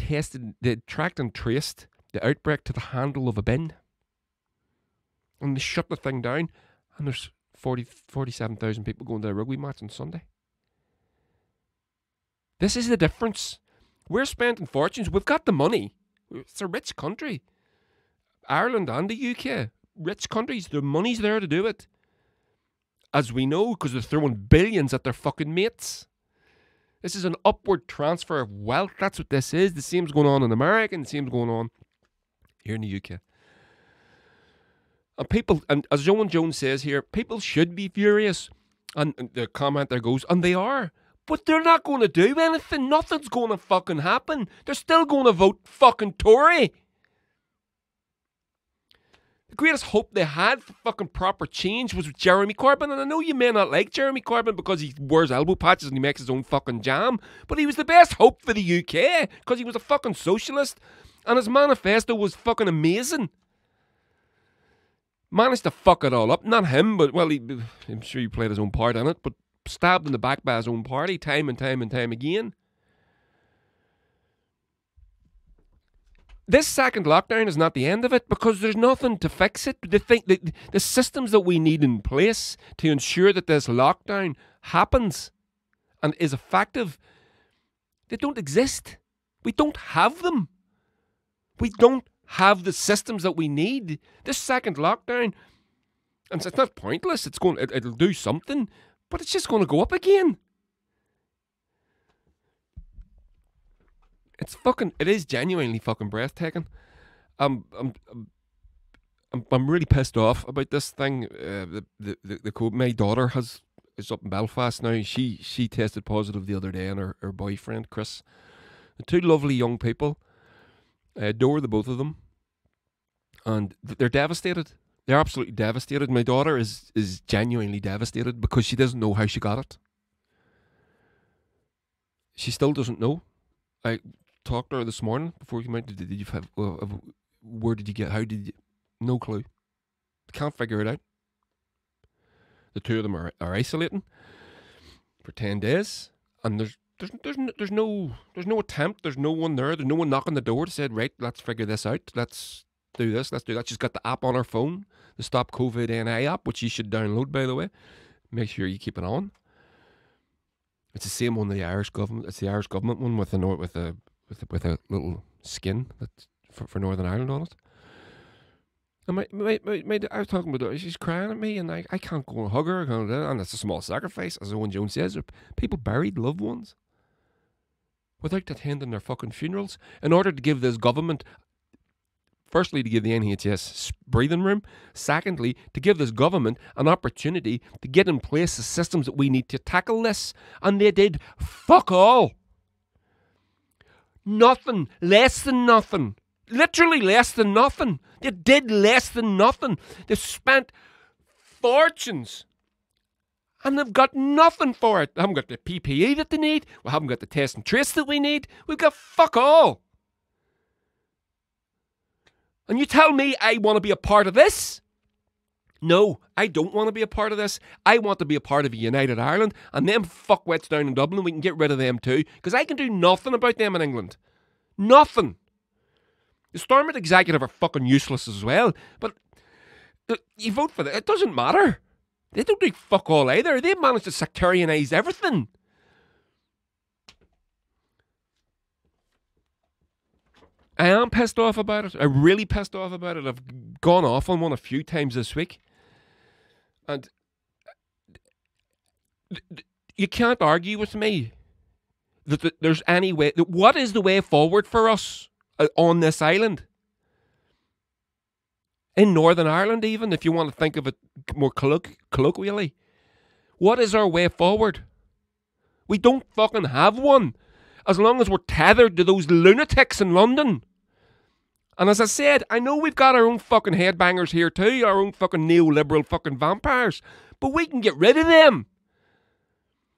tracked and traced the outbreak to the handle of a bin. And they shut the thing down, and there's 47,000 people going to a rugby match on Sunday. This is the difference. We're spending fortunes. We've got the money. It's a rich country. Ireland and the UK, rich countries. The money's there to do it. as we know, because they're throwing billions at their fucking mates. This is an upward transfer of wealth. That's what this is. The same's going on in America, and the same's going on here in the UK. And people, and as Owen Jones says here, people should be furious. And the comment there goes, and they are. But they're not going to do anything. Nothing's going to fucking happen. They're still going to vote fucking Tory. The greatest hope they had for fucking proper change was with Jeremy Corbyn. And I know you may not like Jeremy Corbyn because he wears elbow patches and he makes his own fucking jam. But he was the best hope for the UK because he was a fucking socialist. And his manifesto was fucking amazing. Managed to fuck it all up. Not him, but, well, I'm sure he played his own part in it. But stabbed in the back by his own party time and time and time again. This second lockdown is not the end of it because there's nothing to fix it. The systems that we need in place to ensure that this lockdown happens and is effective, they don't exist. We don't have them. We don't have the systems that we need. This second lockdown, and it's not pointless. It'll do something, but it's just going to go up again. It is genuinely fucking breathtaking. I'm really pissed off about this thing. My daughter is up in Belfast now. She tested positive the other day, and her boyfriend Chris, the two lovely young people. I adore the both of them, and they're devastated. They're absolutely devastated. My daughter is genuinely devastated because she doesn't know how she got it. She still doesn't know. I talked to her this morning before we came out. Did you have? Where did you get? How did you? No clue. Can't figure it out. The two of them are isolating for 10 days, and there's no attempt. There's no one there. There's no one knocking the door to say, right, let's figure this out. Let's do this. Let's do that. She's got the app on her phone, the Stop COVID NI app, which you should download, by the way. Make sure you keep it on. It's the same one the Irish government. It's the Irish government one with a little skin that's for Northern Ireland on it. And I was talking about her. She's crying at me, and I can't go and hug her. And it's a small sacrifice, as Owen Jones says. People buried loved ones without attending their fucking funerals in order to give this government, firstly, to give the NHS breathing room. Secondly, to give this government an opportunity to get in place the systems that we need to tackle this. And they did fuck all. Nothing. Less than nothing. Literally less than nothing. They did less than nothing. They've spent fortunes. And they've got nothing for it. They haven't got the PPE that they need. We haven't got the test and trace that we need. We've got fuck all. And you tell me I want to be a part of this? No, I don't want to be a part of this. I want to be a part of a united Ireland. And them fuckwits down in Dublin, we can get rid of them too. Because I can do nothing about them in England. Nothing. The Stormont executive are fucking useless as well. But you vote for them. It doesn't matter. They don't do fuck all either. They've managed to sectarianise everything. I am pissed off about it. I'm really pissed off about it. I've gone off on one a few times this week. And you can't argue with me that there's any way. What is the way forward for us on this island? In Northern Ireland, even, if you want to think of it more colloquially. What is our way forward? We don't fucking have one. As long as we're tethered to those lunatics in London. And as I said, I know we've got our own fucking headbangers here too, our own fucking neoliberal fucking vampires, but we can get rid of them.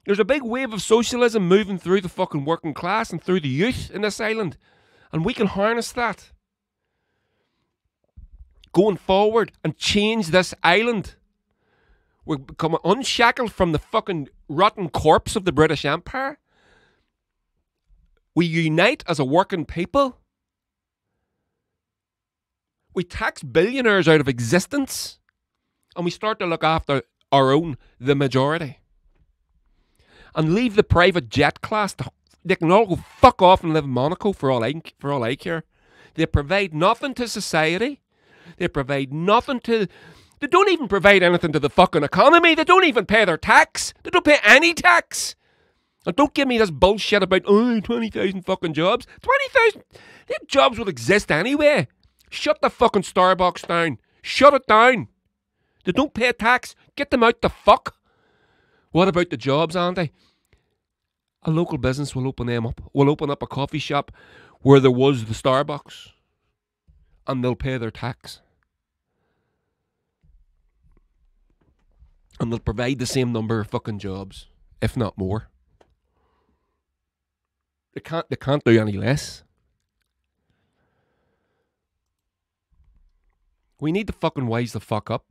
There's a big wave of socialism moving through the fucking working class and through the youth in this island, and we can harness that. Going forward and change this island. We become unshackled from the fucking rotten corpse of the British Empire. We unite as a working people. We tax billionaires out of existence. And we start to look after our own, the majority. And leave the private jet class. They can all go fuck off and live in Monaco for all I care. They provide nothing to society. They provide nothing to They don't even provide anything to the fucking economy. They don't even pay their tax. They don't pay any tax. And don't give me this bullshit about, 20,000 fucking jobs. 20,000? Them jobs would exist anyway. Shut the fucking Starbucks down. Shut it down. They don't pay tax. Get them out the fuck. What about the jobs, Andy? A local business will open them up. Will open up a coffee shop where there was the Starbucks. And they'll pay their tax. And they'll provide the same number of fucking jobs, if not more. They can't do any less. We need to fucking wise the fuck up.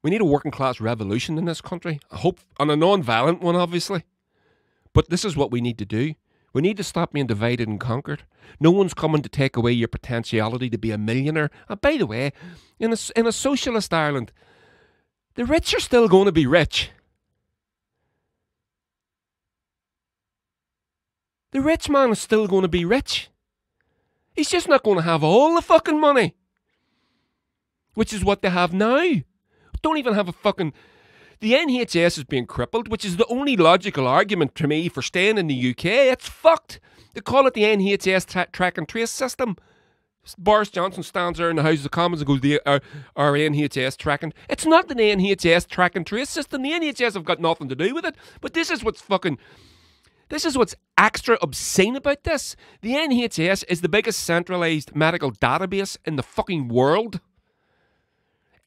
We need a working class revolution in this country. I hope, and a non-violent one, obviously. But this is what we need to do. We need to stop being divided and conquered. No one's coming to take away your potentiality to be a millionaire. And by the way, in a socialist Ireland, the rich are still going to be rich. The rich man is still going to be rich. He's just not going to have all the fucking money. Which is what they have now. Don't even have a fucking... The NHS is being crippled, which is the only logical argument to me for staying in the UK. It's fucked. They call it the NHS track and trace system. Boris Johnson stands there in the House of Commons and goes, our NHS tracking. It's not the NHS track and trace system. The NHS have got nothing to do with it. But this is what's fucking... This is what's extra obscene about this. The NHS is the biggest centralised medical database in the fucking world.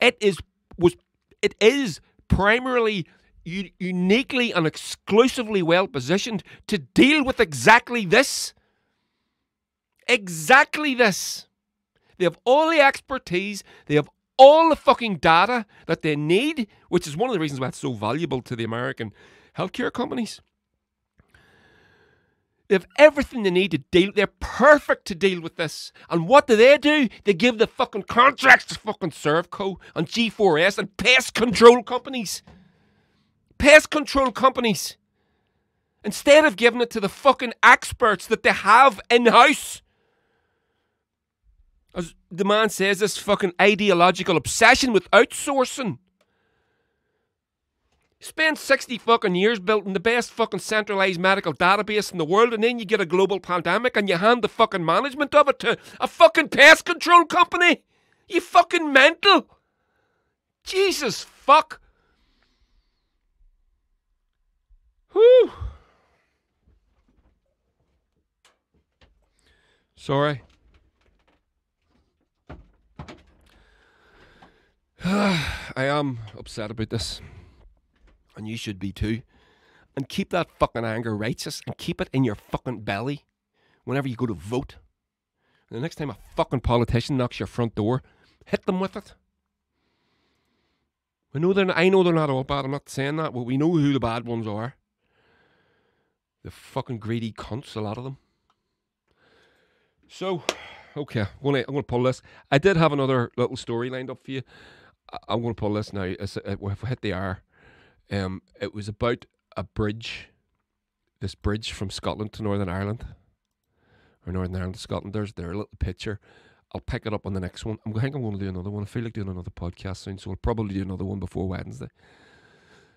It is primarily, uniquely and exclusively well positioned to deal with exactly this. Exactly this. They have all the expertise. They have all the fucking data that they need, which is one of the reasons why it's so valuable to the American healthcare companies. They have everything they need to deal. They're perfect to deal with this. And what do? They give the fucking contracts to fucking Servco and G4S and pest control companies. Pest control companies. Instead of giving it to the fucking experts that they have in-house. As the man says, this fucking ideological obsession with outsourcing. Spend 60 fucking years building the best fucking centralised medical database in the world, and then you get a global pandemic and you hand the fucking management of it to a fucking pest control company. You fucking mental. Jesus fuck. Whew. Sorry. I am upset about this. And you should be too. And keep that fucking anger righteous and keep it in your fucking belly whenever you go to vote. And the next time a fucking politician knocks your front door, hit them with it. I know they're not all bad, I'm not saying that, but we know who the bad ones are. The fucking greedy cunts, a lot of them. So, okay, I'm gonna pull this. I did have another little story lined up for you. I'm gonna pull this now. If I hit the R. It was about a bridge, this bridge from Scotland to Northern Ireland, or Northern Ireland to Scotland. There's their little picture. I'll pick it up on the next one. I think I'm going to do another one. I feel like doing another podcast soon, so I'll probably do another one before Wednesday.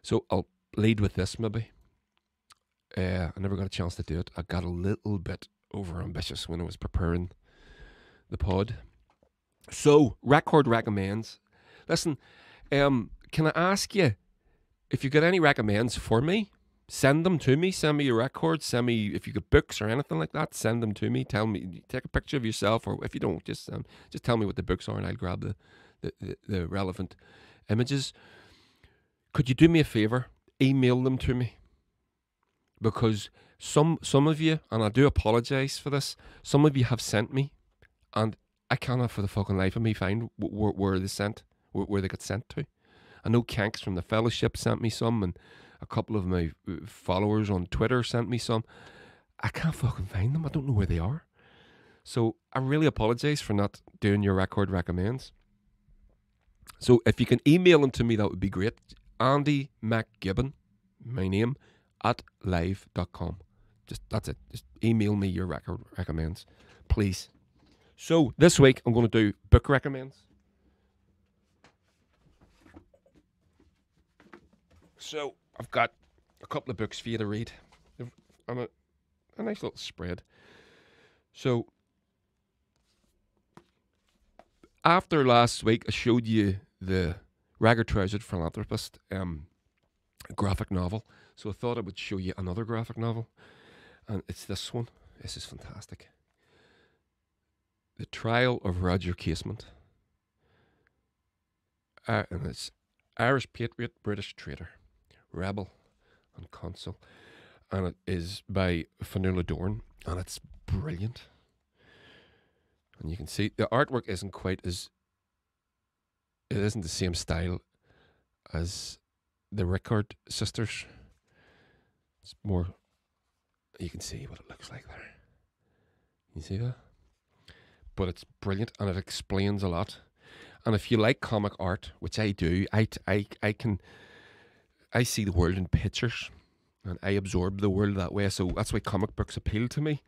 So I'll lead with this maybe. I never got a chance to do it. I got a little bit over ambitious when I was preparing the pod. So, Record recommends. Listen, can I ask you, if you got any recommends for me, send them to me. Send me your records. Send me, if you got books or anything like that, send them to me. Tell me, take a picture of yourself, or if you don't, just tell me what the books are and I'll grab the relevant images. Could you do me a favour? Email them to me. Because some of you, and I do apologise for this, some of you have sent me, and I cannot for the fucking life of me find where they sent, where they got sent to. I know Kanks from the Fellowship sent me some, and a couple of my followers on Twitter sent me some. I can't fucking find them. I don't know where they are. So I really apologise for not doing your record recommends. So if you can email them to me, that would be great. Andy McGibbon, my name, @live.com. That's it. Just email me your record recommends, please. So this week I'm going to do book recommends. So I've got a couple of books for you to read. On a nice little spread. So after last week, I showed you the Ragged-Trousered Philanthropist graphic novel. So I thought I would show you another graphic novel. And it's this one. This is fantastic. The Trial of Roger Casement. And it's Irish patriot, British traitor, rebel, and consul. And it is by Fionnuala Dorn. And it's brilliant. And you can see the artwork isn't quite as... It isn't the same style as the Rickard sisters. It's more... You can see what it looks like there. You see that? But it's brilliant and it explains a lot. And if you like comic art, which I do, I see the world in pictures and I absorb the world that way. So that's why comic books appeal to me.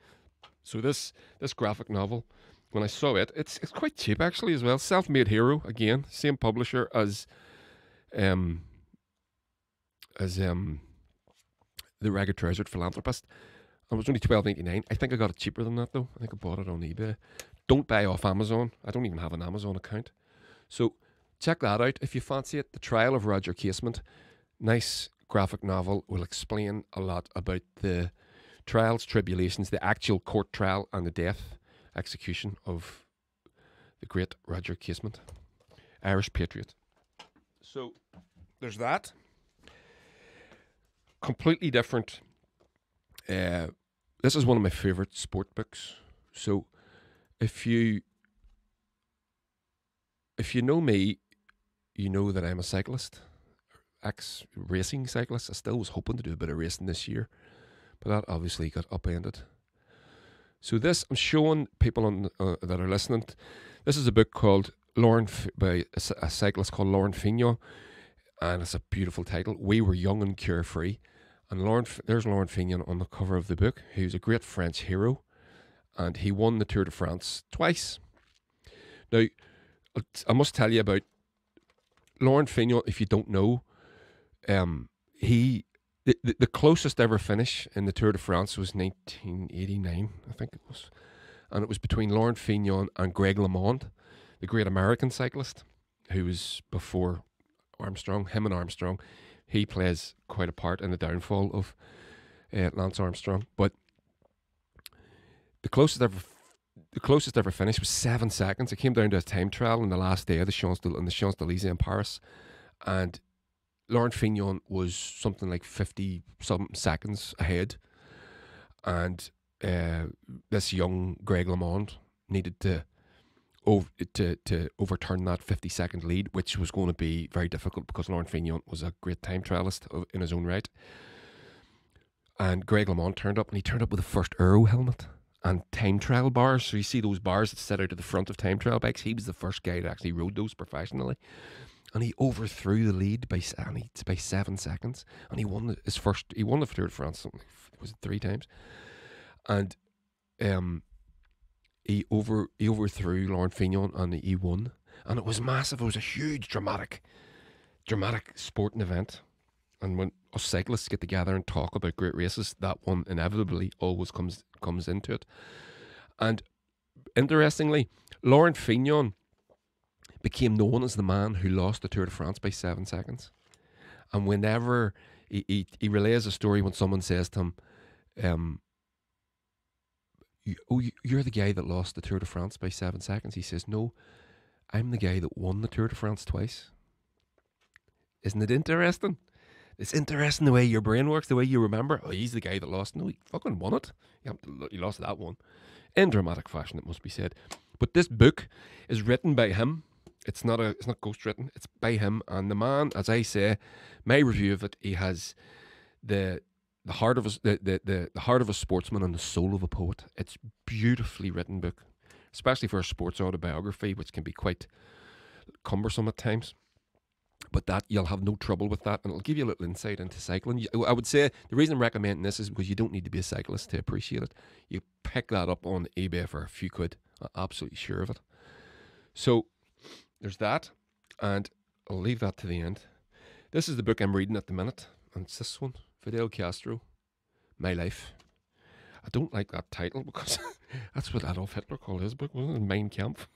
So this graphic novel, when I saw it, it's quite cheap actually as well. Self-Made Hero, again, same publisher as the Ragged-Trousered Philanthropist. It was only $12.99. I think I got it cheaper than that though. I think I bought it on eBay. Don't buy off Amazon. I don't even have an Amazon account. So check that out if you fancy it. The Trial of Roger Casement. Nice graphic novel. Will explain a lot about the trials, tribulations, the actual court trial and the death, execution of the great Roger Casement. Irish patriot. So there's that. Completely different. This is one of my favourite sport books. So if you know me, you know that I'm a cyclist, ex-racing cyclist. I still was hoping to do a bit of racing this year, but that obviously got upended. So this, I'm showing people on that are listening. This is a book called by a cyclist called Lauren Fignon, and it's a beautiful title. We Were Young and Carefree. And there's Lauren Fignon on the cover of the book. He was a great French hero, and he won the Tour de France twice. Now, I must tell you about Lauren Fignon, if you don't know. The closest ever finish in the Tour de France was 1989, I think it was. And it was between Lauren Fignon and Greg LeMond, the great American cyclist, who was before Armstrong, him and Armstrong. He plays quite a part in the downfall of Lance Armstrong. But the closest ever finish was 7 seconds. It came down to a time trial on the last day of the Champs-Élysées in Paris. And Lauren Fignon was something like 50-something seconds ahead. And this young Greg LeMond needed to overturn that 50-second lead, which was going to be very difficult because Lauren Fignon was a great time trialist in his own right. And Greg LeMond turned up, and he turned up with a first Aero helmet and time trial bars. So you see those bars that sit out at the front of time trial bikes. He was the first guy that actually rode those professionally. And he overthrew the lead by 7 seconds. And he won the Tour de France, was it 3 times? And he overthrew Lauren Fignon and he won. And it was massive. It was a huge, dramatic sporting event. And when us cyclists get together and talk about great races, that one inevitably always comes into it. And interestingly, Lauren Fignon became known as the man who lost the Tour de France by 7 seconds. And whenever he relays a story when someone says to him, you're the guy that lost the Tour de France by 7 seconds. He says, no, I'm the guy that won the Tour de France twice. Isn't it interesting? It's interesting the way your brain works, the way you remember. Oh, he's the guy that lost. No, he fucking won it. He lost that one. In dramatic fashion, it must be said. But this book is written by him. It's not ghostwritten. It's by him. And the man, as I say, my review of it, he has the heart of the heart of a sportsman and the soul of a poet. It's beautifully written book, especially for a sports autobiography, which can be quite cumbersome at times. But that you'll have no trouble with that, and it'll give you a little insight into cycling. I would say the reason I'm recommending this is because you don't need to be a cyclist to appreciate it. You pick that up on eBay for a few quid. I'm absolutely sure of it. So there's that, and I'll leave that to the end. This is the book I'm reading at the minute, and it's this one, Fidel Castro, My Life. I don't like that title because that's what Adolf Hitler called his book, wasn't it? Mein Kampf.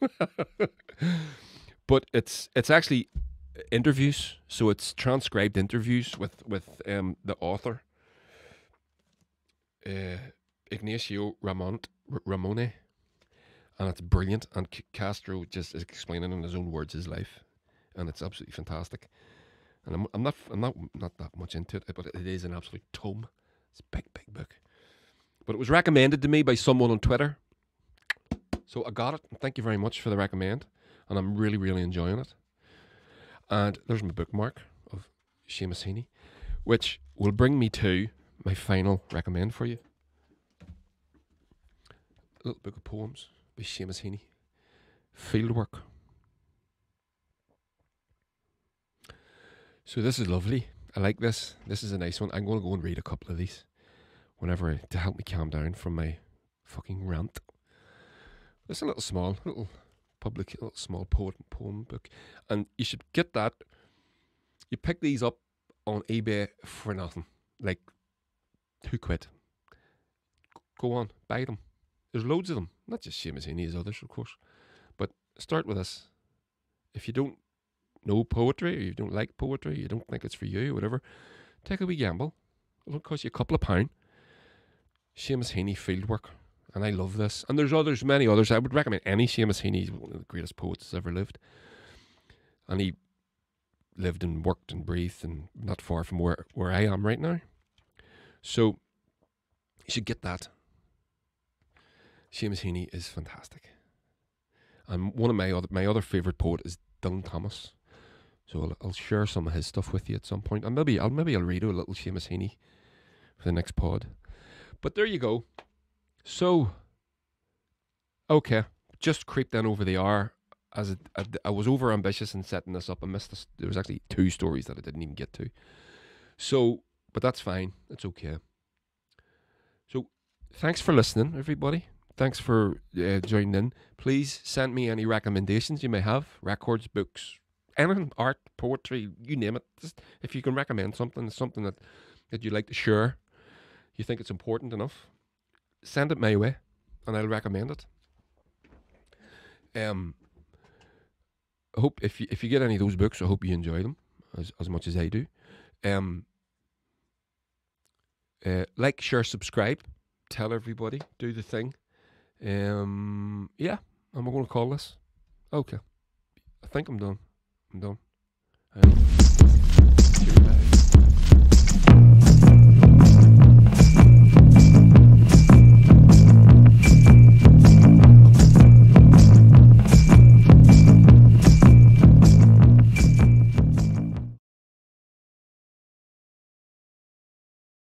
But it's actually interviews, so it's transcribed interviews with the author, Ignacio Ramone, and it's brilliant. And Castro just is explaining in his own words his life, and it's absolutely fantastic. And I'm not that much into it, but it is an absolute tome. It's a big book. But it was recommended to me by someone on Twitter, so I got it. Thank you very much for the recommend, and I'm really, really enjoying it. And there's my bookmark of Seamus Heaney, which will bring me to my final recommend for you. A little book of poems by Seamus Heaney. Fieldwork. So this is lovely. I like this. This is a nice one. I'm going to go and read a couple of these to help me calm down from my fucking rant. It's a little small poem book, and you should get that. You pick these up on eBay for nothing, like £2. Go on, buy them. There's loads of them, not just Seamus Heaney, as others, of course. But start with this. If you don't know poetry, or you don't like poetry, you don't think it's for you, or whatever, take a wee gamble. It'll cost you a couple of £2. Seamus Heaney, Fieldwork. And I love this. And there's many others. I would recommend any Seamus Heaney. He's one of the greatest poets that's ever lived. And he lived and worked and breathed and not far from where I am right now. So you should get that. Seamus Heaney is fantastic. And one of my other favourite poet is Dylan Thomas. So I'll share some of his stuff with you at some point. And maybe I'll read a little Seamus Heaney for the next pod. But there you go. So, okay, just creeped in over the hour. I was over ambitious in setting this up. I missed this. There was actually 2 stories that I didn't even get to. So, but that's fine. It's okay. So, thanks for listening, everybody. Thanks for joining in. Please send me any recommendations you may have. Records, books, anything, art, poetry, you name it. Just if you can recommend something that you'd like to share, you think it's important enough, send it my way, and I'll recommend it. I hope if you get any of those books, I hope you enjoy them as much as I do. Like, share, subscribe, tell everybody, do the thing. Yeah, I'm going to call this. Okay, I think I'm done.